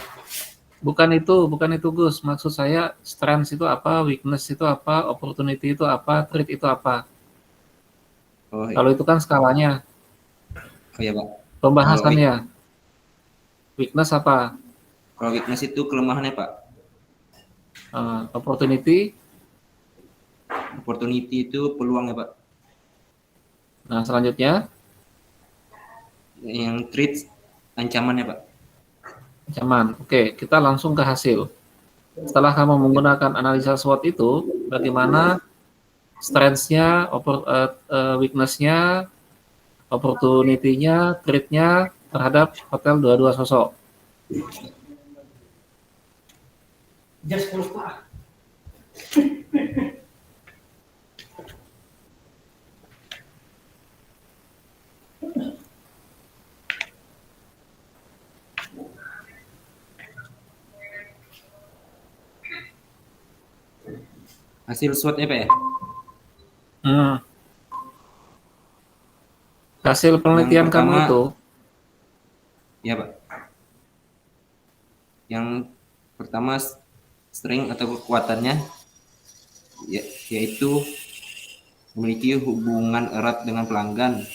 Bukan itu Gus. Maksud saya strength itu apa, weakness itu apa, opportunity itu apa, threat itu apa. Oh, Kalau itu kan skalanya, iya Pak. pembahasannya. Weakness apa? Kalau weakness itu kelemahannya Pak. Opportunity. Opportunity itu peluangnya Pak. Nah, selanjutnya Yang threat ancamannya Pak. ancaman. Oke, kita langsung ke hasil. Setelah kamu menggunakan analisa SWOT itu, bagaimana strengths-nya, weakness-nya, opportunity-nya, threat-nya terhadap hotel 22 sosok. Hasil SWOT-nya Pak ya? Hasil penelitian Yang kamu pertama- itu, Iya Pak. Yang pertama strength atau kekuatannya yaitu memiliki hubungan erat dengan pelanggan.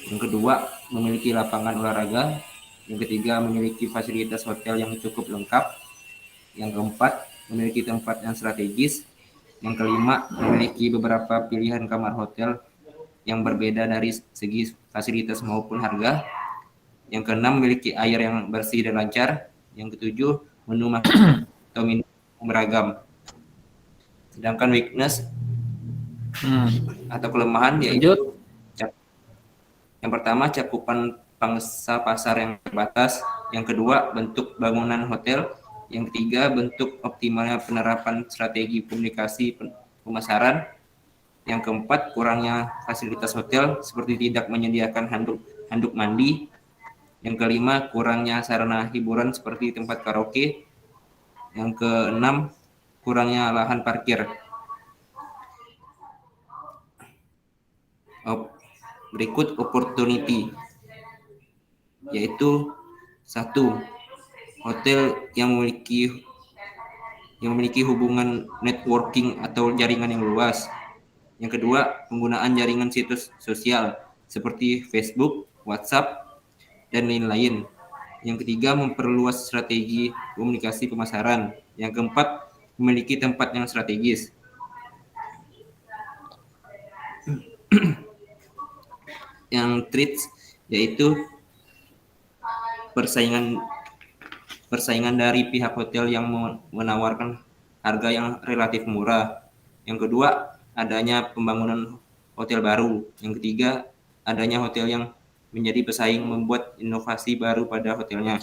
Yang kedua, memiliki lapangan olahraga. Yang ketiga, memiliki fasilitas hotel yang cukup lengkap. Yang keempat, memiliki tempat yang strategis. Yang kelima, memiliki beberapa pilihan kamar hotel yang berbeda dari segi fasilitas maupun harga. Yang keenam, memiliki air yang bersih dan lancar. Yang ketujuh, menu makan atau minum beragam. Sedangkan weakness atau kelemahan yaitu yang pertama, cakupan pangsa pasar yang terbatas. Yang kedua, bentuk bangunan hotel. Yang ketiga, bentuk optimalnya penerapan strategi komunikasi pemasaran. Yang keempat, kurangnya fasilitas hotel seperti tidak menyediakan handuk mandi. Yang kelima, kurangnya sarana hiburan seperti tempat karaoke. Yang keenam, kurangnya lahan parkir. Berikut opportunity, yaitu 1. Hotel yang memiliki hubungan networking atau jaringan yang luas. Yang kedua, penggunaan jaringan situs sosial seperti Facebook, WhatsApp, dan lain-lain. Yang ketiga, memperluas strategi komunikasi pemasaran. Yang keempat, memiliki tempat yang strategis. Yang threats yaitu persaingan dari pihak hotel yang menawarkan harga yang relatif murah. Yang kedua, adanya pembangunan hotel baru. Yang ketiga, adanya hotel yang menjadi pesaing membuat inovasi baru pada hotelnya.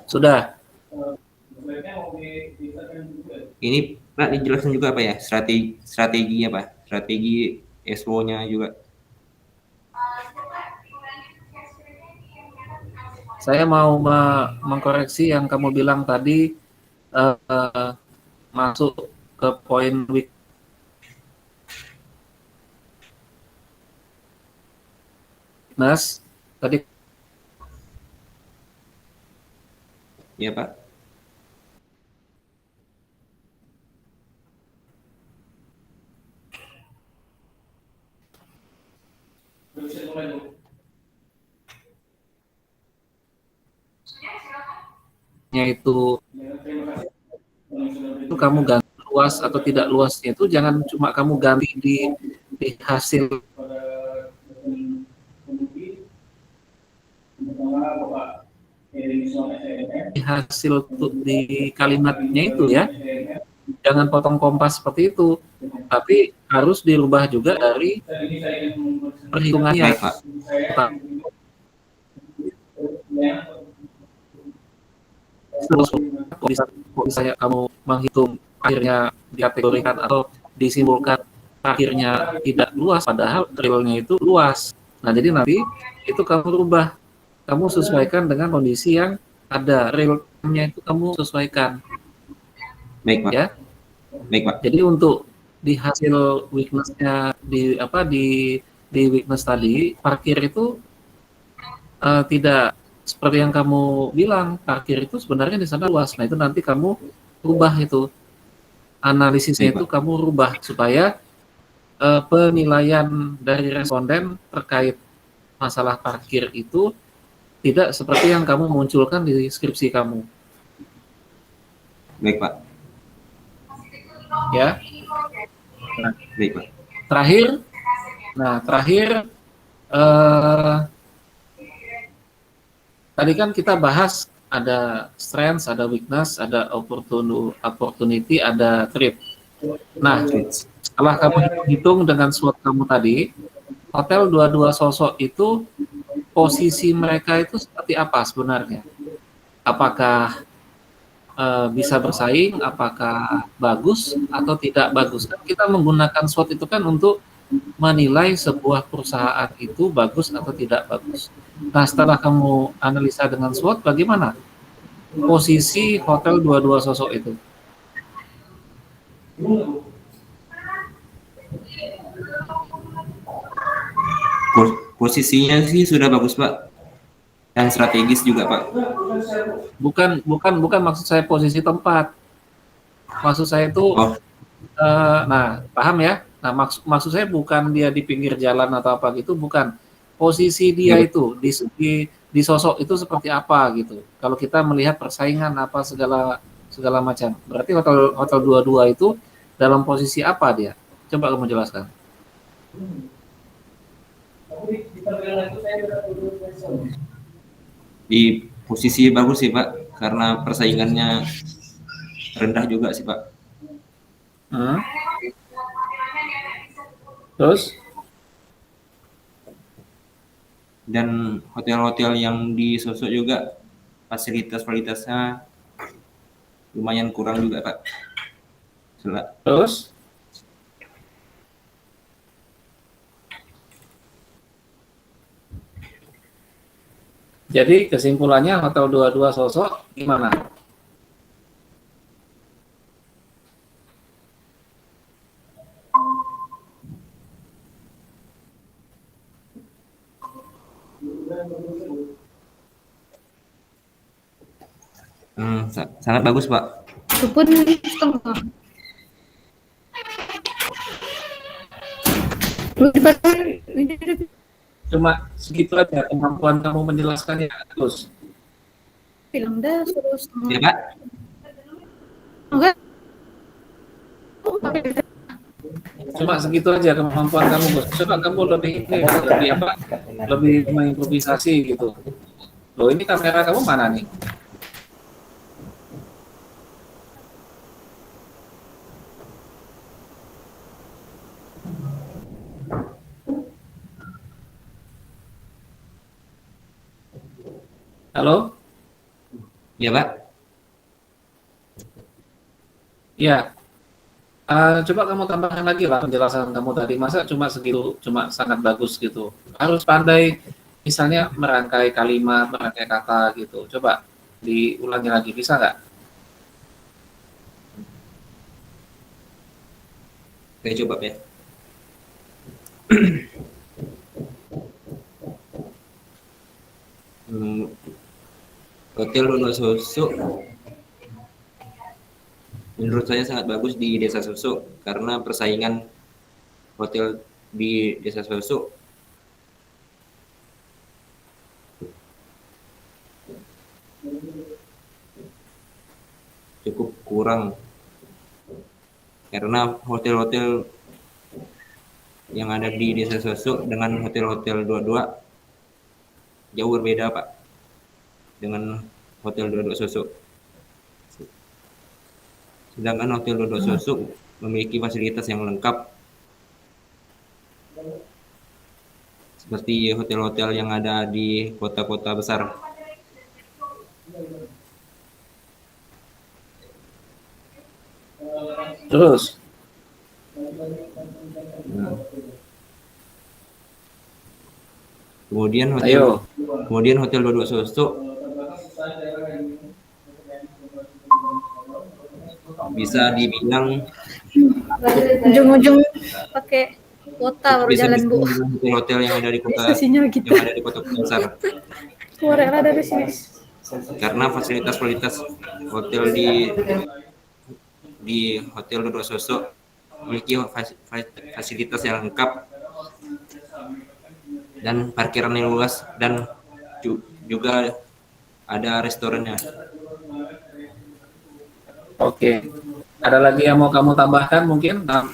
sudah. Ini Pak dijelaskan juga apa ya strateginya Pak, strategi SWO-nya juga. Saya mau mengkoreksi yang kamu bilang tadi, masuk ke poin weakness tadi. Ya Pak. Itu kamu ganti luas atau tidak luasnya itu jangan cuma kamu ganti di hasil di kalimatnya itu ya, jangan potong kompas seperti itu, tapi harus dirubah juga dari perhitungannya. Baik, Pak. Bisa kamu menghitung akhirnya dikategorikan atau disimpulkan akhirnya tidak luas padahal realnya itu luas. Nah, jadi nanti itu kamu rubah, kamu sesuaikan dengan kondisi yang ada, real time-nya itu kamu sesuaikan, Baik, Pak. ya. Baik, Pak. Jadi untuk di hasil weakness-nya di weakness tadi, parkir itu tidak seperti yang kamu bilang, parkir itu sebenarnya di sana luas. Nah, itu nanti kamu rubah itu, analisisnya Baik, itu Pak. kamu rubah supaya penilaian dari responden terkait masalah parkir itu tidak seperti yang kamu munculkan di skripsi kamu, Baik, Pak. ya. Nah, Baik, Pak. terakhir tadi kan kita bahas ada strength, ada weakness, ada opportunity, ada threat. Nah, setelah kamu hitung dengan SWOT kamu tadi, hotel 22 sosok itu posisi mereka itu seperti apa sebenarnya? Apakah bisa bersaing, apakah bagus atau tidak bagus? Kan kita menggunakan SWOT itu kan untuk menilai sebuah perusahaan itu bagus atau tidak bagus. Nah, setelah kamu analisa dengan SWOT, bagaimana posisi hotel 22 sosok itu? Posisinya sih sudah bagus, Pak. Dan strategis juga, Pak. Bukan maksud saya posisi tempat. Maksud saya itu, Oh, nah, paham ya? Nah, maksud saya bukan dia di pinggir jalan atau apa gitu, bukan. Posisi dia ya, itu di sosok itu seperti apa gitu. Kalau kita melihat persaingan apa segala macam. Berarti hotel hotel 22 itu dalam posisi apa dia? Coba kamu jelaskan. di posisi bagus sih, Pak. Karena persaingannya rendah juga sih, Pak. Hmm. Terus? Dan hotel-hotel yang disosok juga fasilitasnya lumayan kurang juga, Pak. Terus? Jadi kesimpulannya hotel 22 sosok gimana? Sangat bagus, Pak. Itu pun setengah. Cuma segitu aja kemampuan kamu menjelaskannya. Terus? Bilang dah suruh setengah. Ya, Pak. Enggak. Cuma segitu aja kemampuan kamu, Bos. Coba kamu lebih mengimprovisasi gitu. Loh, ini kamera kamu mana nih? Halo? Ya, Pak. Ya. Coba kamu tambahkan lagi lah penjelasan kamu tadi. Masa cuma segitu, cuma sangat bagus gitu. Harus pandai, misalnya merangkai kalimat, merangkai kata gitu. Coba diulangi lagi, bisa nggak? Saya coba ya. Hotel Dono Sosok menurut saya sangat bagus di Desa Sosok karena persaingan hotel di Desa Sosok cukup kurang karena hotel-hotel yang ada di Desa Sosok dengan hotel-hotel 22 jauh berbeda, Pak, dengan hotel 22 Sosok. Sedangkan hotel 22 Sosok memiliki fasilitas yang lengkap seperti hotel-hotel yang ada di kota-kota besar. Terus? Kemudian Ayo. Hotel 22 Sosok bisa dibilang Ujung-ujung pakai kuota baru bisa jalan, Bu. dengan hotel-hotel yang ada di kota Sesinya kita. besar. Keluar dari sini. Karena fasilitas hotel di Hotel 22 Sosok memiliki fasilitas yang lengkap dan parkiran yang luas, dan juga ada restorannya. Oke. Ada lagi yang mau kamu tambahkan mungkin? Nah,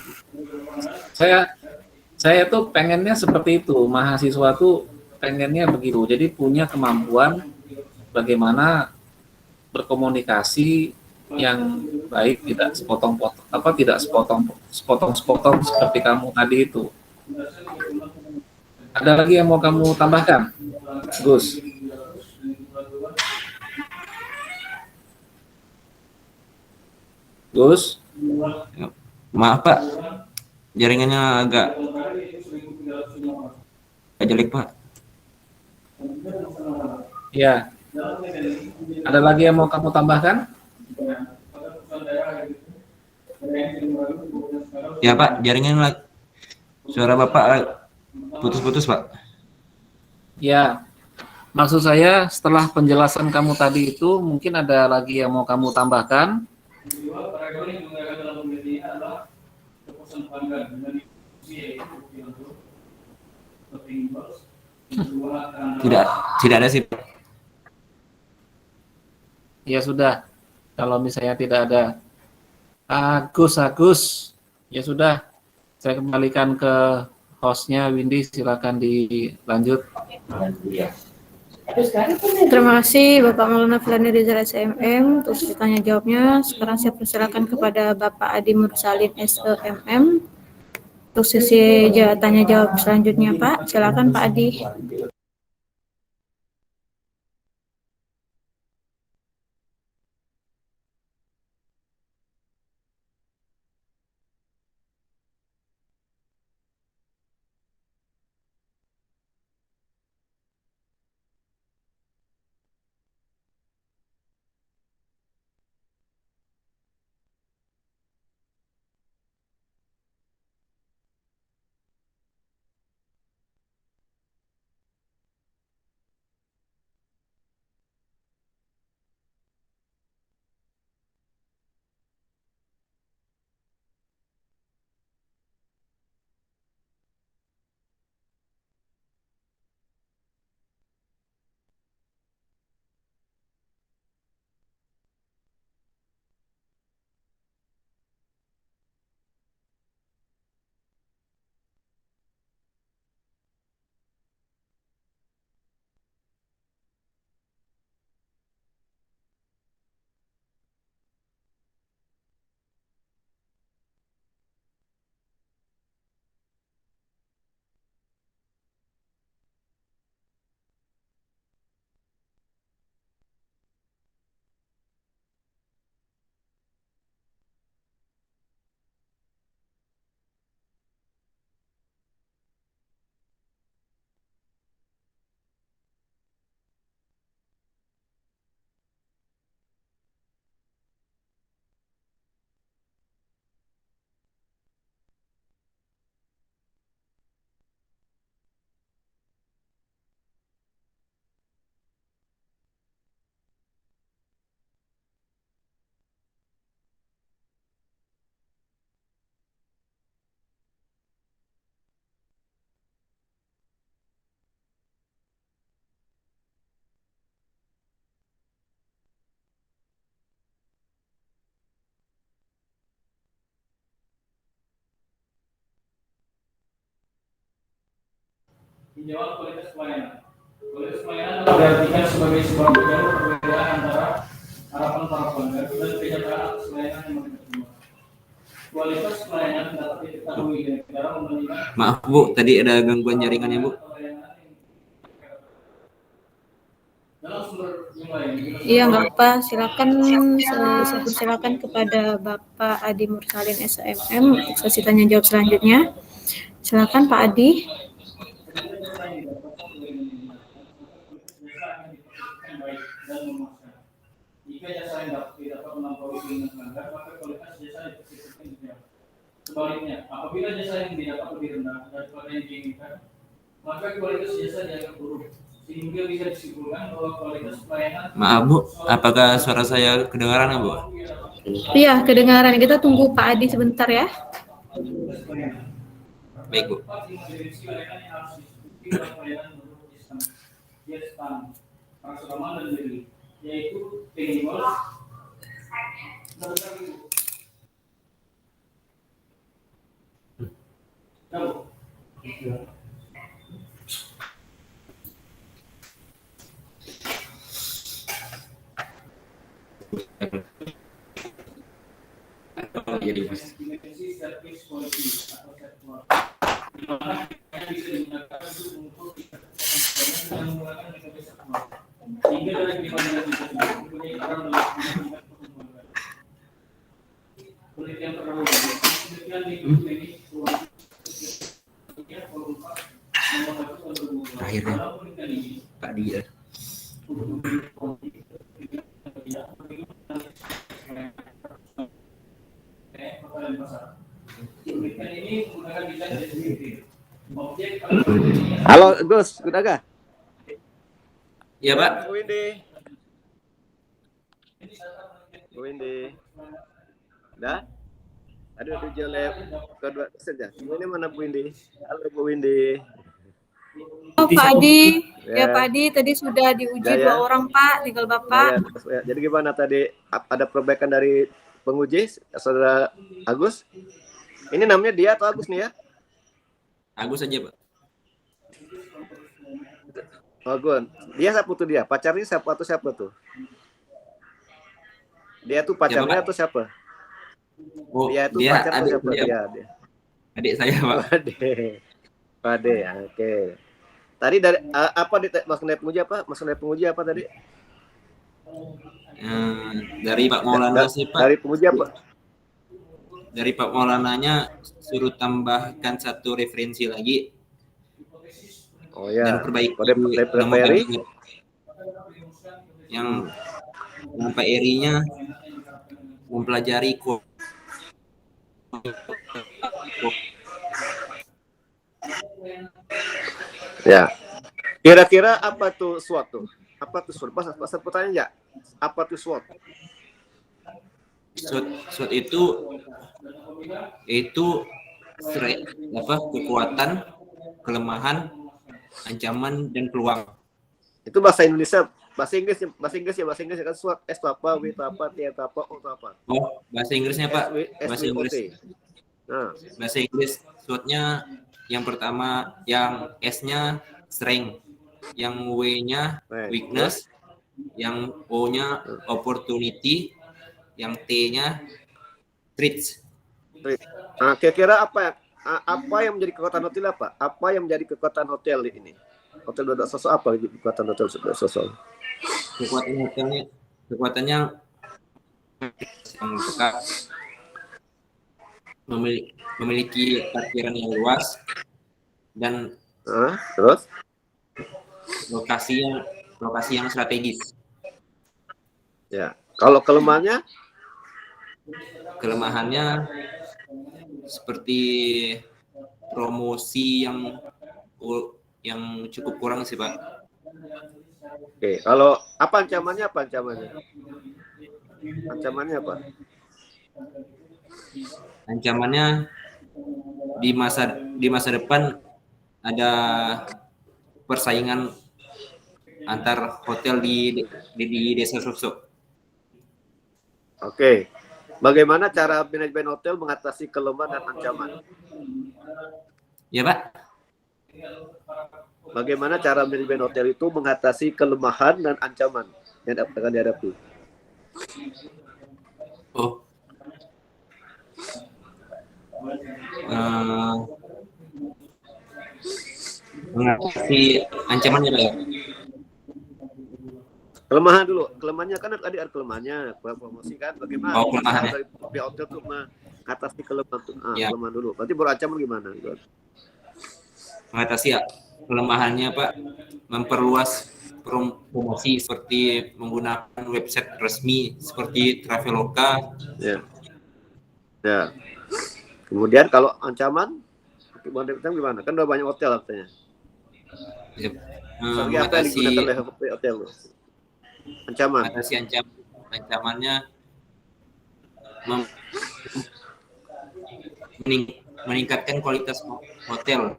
saya tuh pengennya seperti itu. Mahasiswa tuh pengennya begitu. Jadi punya kemampuan bagaimana berkomunikasi yang baik, tidak sepotong-sepotong seperti kamu tadi itu. Ada lagi yang mau kamu tambahkan, Gus? Gus? Maaf Pak, jaringannya agak jelek Pak. Ya. Ada lagi yang mau kamu tambahkan? Ya Pak, jaringan suara Bapak putus-putus Pak. Ya. Maksud saya setelah penjelasan kamu tadi itu mungkin ada lagi yang mau kamu tambahkan? Tidak ada sih. Ya sudah, kalau misalnya tidak ada. Agus, ya sudah, saya kembalikan ke hostnya Windy, silakan dilanjut. Terima kasih Bapak Maulana Filani Rizal SMM untuk ditanya jawabnya. Sekarang saya persilakan kepada Bapak Adi Mursalin SEMM untuk sesi tanya jawab selanjutnya Pak. Silakan Pak Adi. Dijawab kualitas pelayanan. Kualitas pelayanan diartikan sebagai sebuah perbedaan antara harapan para pelanggan dan kenyataan atas pelayanan yang mereka terima. Kualitas pelayanan dapat diketahui dengan cara membandingkan. Maaf Bu, tadi ada gangguan jaringannya Bu. Iya nggak apa, silakan saya persilakan kepada Bapak Adi Mursalin SEMM untuk sesi tanya jawab selanjutnya. Silakan Pak Adi. yang tidak dapat melampaui keinginan pelanggan, maka kualitas jasa diperkirakan lebih rendah. Sebaliknya, apabila jasa yang didapat lebih rendah daripada yang diinginkan, maka kualitas jasa dianggap buruk, sehingga bisa disimpulkan bahwa kualitas pelayanan. Maaf Bu, apakah suara saya kedengaran Bu? Iya, kedengaran. Kita tunggu Pak Adi sebentar ya. Baik Bu. Yaitu penjual Jadi akhirnya Pak Dia. Halo Gus, Kudaga. Iya Pak. Bu Windy. Dah? Aduh, tujuh lab kedua saja. Ini mana Bu Windy? Halo Bu Windy. Oh, Pak Adi. Ya. Ya, Pak Adi tadi sudah diuji Ya. 2 orang, Pak. Tinggal Bapak. Ya. Jadi gimana tadi? Ada perbaikan dari penguji, Saudara Agus? Ini namanya dia atau Agus nih ya? Agus aja Pak. Oh, Gun. Dia siapa tuh dia? Pacarnya siapa atau siapa tuh? Dia tuh pacarnya Pak? atau siapa? Oh, Dia tuh dia pacar atau adik siapa? Dia. adik saya Pak. Pade, oke. Tadi dari apa masuk dari penguji apa? Masuk dari penguji apa tadi? Dari Pak Maulana sih Pak. Dari penguji apa? Dari Pak Maulananya suruh tambahkan 1 referensi lagi Oh dan ya. perbaiki Dari nomor Pak Eri? yang Pak Eri-nya mempelajari Ya. Kira-kira apa tuh SWOT tuh? Apa tuh SWOT? Pas pertanyaan ya. Apa tuh SWOT? SWOT itu kekuatan, kelemahan, ancaman dan peluang. Itu bahasa Indonesia, bahasa Inggris kan SWOT. S itu apa, W itu apa, T itu apa, O itu apa? Oh, bahasa Inggrisnya Pak. Bahasa Inggris. Nah, Bahasa Inggris SWOT-nya yang pertama, yang S-nya strength, yang W-nya weakness, yang O-nya opportunity, yang T-nya threats. nah kira-kira apa yang menjadi kekuatan hotel apa? Apa yang menjadi kekuatan hotel ini? Hotel Dodak Sosok apa kekuatan hotel Dodak Sosok? Kekuatannya yang peka, memiliki parkiran yang luas dan Terus? lokasi yang strategis. Ya. Kalau kelemahannya? Kelemahannya seperti promosi yang cukup kurang sih Pak. Oke. Kalau apa ancamannya? Ancamannya apa? Ancamannya di masa depan ada persaingan antar hotel di Desa Sosok. Oke. Bagaimana cara manajemen hotel mengatasi kelemahan dan ancaman? Ya Pak. Bagaimana cara manajemen hotel itu mengatasi kelemahan dan ancaman yang akan dihadapi? Oh. Mengatasi ancamannya Pak ya. Kelemahan dulu. Kelemahannya kan tadi ada kelemahannya, promosi kan. Bagaimana? Oh, kelemahannya. Dari pihak hotel tuh mengatasi kelemahan. Ya. Kelemahan dulu. Berarti baru ancaman gimana? Mengatasi ya kelemahannya Pak, memperluas promosi seperti menggunakan website resmi seperti Traveloka. Ya. Ya. Kemudian kalau ancaman gimana? Kan udah banyak hotel katanya. Ya, Strategi apa yang digunakan oleh hotel? Ancaman. Mengatasi ancamannya meningkatkan kualitas hotel.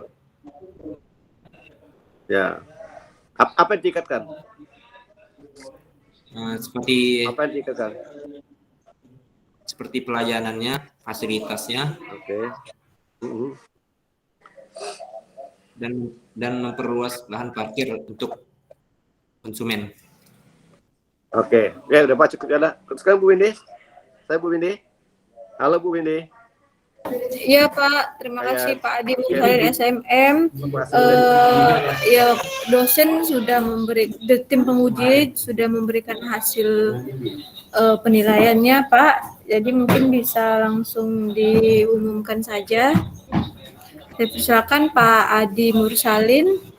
Ya. Apa yang ditingkatkan? Seperti Apa yang ditingkatkan? Seperti pelayanannya, fasilitasnya, Oke. dan memperluas lahan parkir untuk konsumen. Oke. Ya udah Pak, cukup ya lah. Sekarang Bu Windy. Saya Bu Windy. Halo Bu Windy. Iya Pak, terima kasih Pak Adi dari SMM. Ya dosen sudah tim penguji sudah memberikan hasil penilaiannya Pak. Jadi mungkin bisa langsung diumumkan saja. Saya persilakan Pak Adi Mursalin.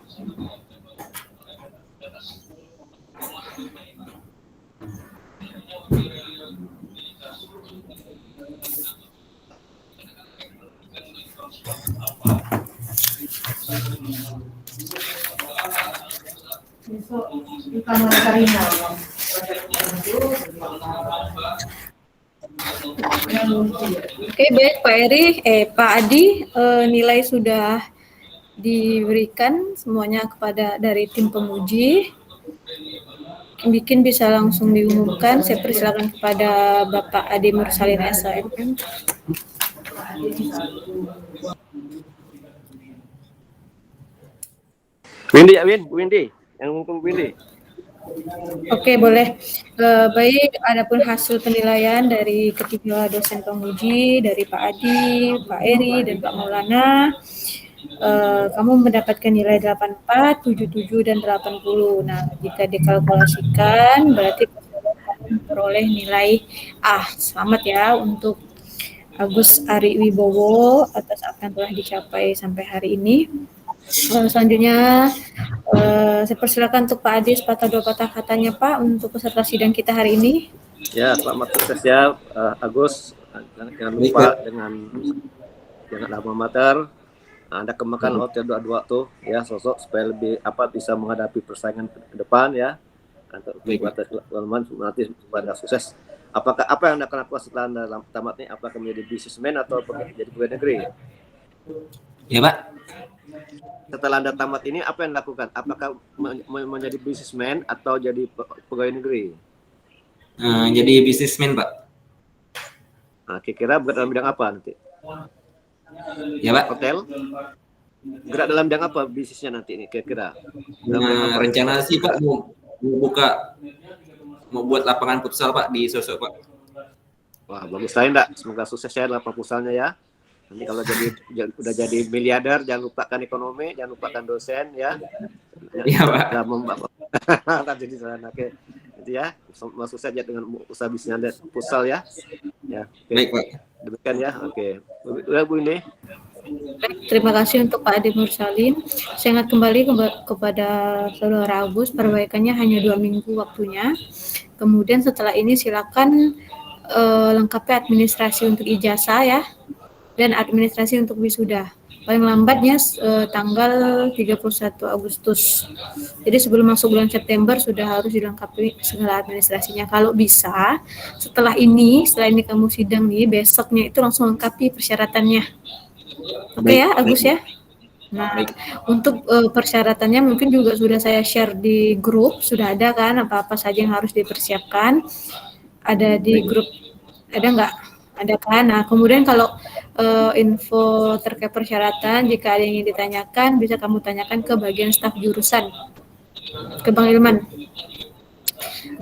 Oke, baik Pak Adi, nilai sudah diberikan semuanya kepada dari tim penguji. Bikin bisa langsung diumumkan. Saya persilakan kepada Bapak Adi Mursalin SMM. Windy ya Bu Windy. Yang ngomong Bu Windy. Oke, boleh. Baik, adapun hasil penilaian dari ketiga dosen penguji, dari Pak Adi, Pak Eri, dan Pak Maulana, kamu mendapatkan nilai 84, 77, dan 80. Nah, jika dikalkulasikan, berarti kamu memperoleh nilai A. Selamat ya untuk Agus Ari Wibowo atas apa yang telah dicapai sampai hari ini. Selanjutnya, saya persilakan untuk Pak Adi sepatah dua patah katanya Pak untuk peserta sidang kita hari ini. Ya, selamat sukses ya Agus. Jangan lupa dengan alma mater. Anda kembangkan hotel 22 tuh ya sosok supaya lebih bisa menghadapi persaingan ke depan ya. Untuk teman-teman nanti pada sukses. Apa yang Anda akan lakukan setelah Anda tamat nih? Apakah menjadi businessman atau jadi pegawai negeri? Ya Pak. Setelah Anda tamat ini apa yang dilakukan? Apakah menjadi businessman atau jadi pegawai negeri? Jadi businessman Pak. Nah, kira-kira bergerak dalam bidang apa nanti? Ya Pak. Hotel? Gerak dalam bidang apa bisnisnya nanti ini kira-kira? Rencana sih Pak mau buat lapangan futsal Pak di Sosok Pak. Wah, bagus sekali enggak? Semoga sukses ya lapangan futsalnya ya. Nanti kalau udah jadi miliarder jangan lupakan ekonomi, jangan lupakan dosen ya. Iya Pak. Nanti di sana oke. Itu ya. Masuk saja dengan usaha bisnis Anda futsal ya. Ya. Okay. Baik Pak. Demikian ya. Oke. Udah Bu ini. Terima kasih untuk Pak Adi Mursalin. Saya ingat kembali kepada Saudara Agus, perbaikannya hanya 2 minggu waktunya. Kemudian setelah ini silakan lengkapi administrasi untuk ijazah ya, dan administrasi untuk wisuda. Paling lambatnya tanggal 31 Agustus. Jadi sebelum masuk bulan September sudah harus dilengkapi segala administrasinya. Kalau bisa, setelah ini kamu sidang nih, besoknya itu langsung lengkapi persyaratannya. Oke ya, Agus ya. Nah, untuk persyaratannya mungkin juga sudah saya share di grup, sudah ada kan apa-apa saja yang harus dipersiapkan. Ada di grup, ada nggak? Ada kan? Nah, kemudian kalau info terkait persyaratan, jika ada yang ingin ditanyakan, bisa kamu tanyakan ke bagian staf jurusan, ke Bang Ilman.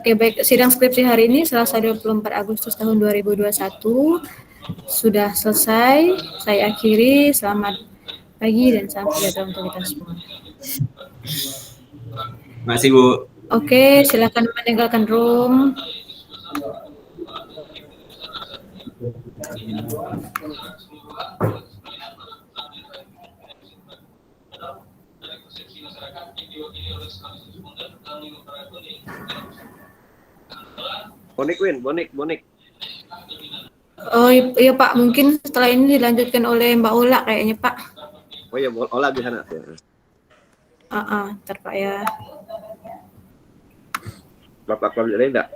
Oke, baik. Sidang skripsi hari ini, Selasa 24 Agustus tahun 2021, sudah selesai. Saya akhiri. Selamat pagi dan salam sejahtera untuk kita semua. Masih Bu. Oke, silakan meninggalkan room. Bonik Win, Bonik. Oh iya Pak, mungkin setelah ini dilanjutkan oleh Mbak Ola kayaknya Pak. Oh iya, Ola di sana. Ntar Pak ya. Bapak Klaudil ada enggak?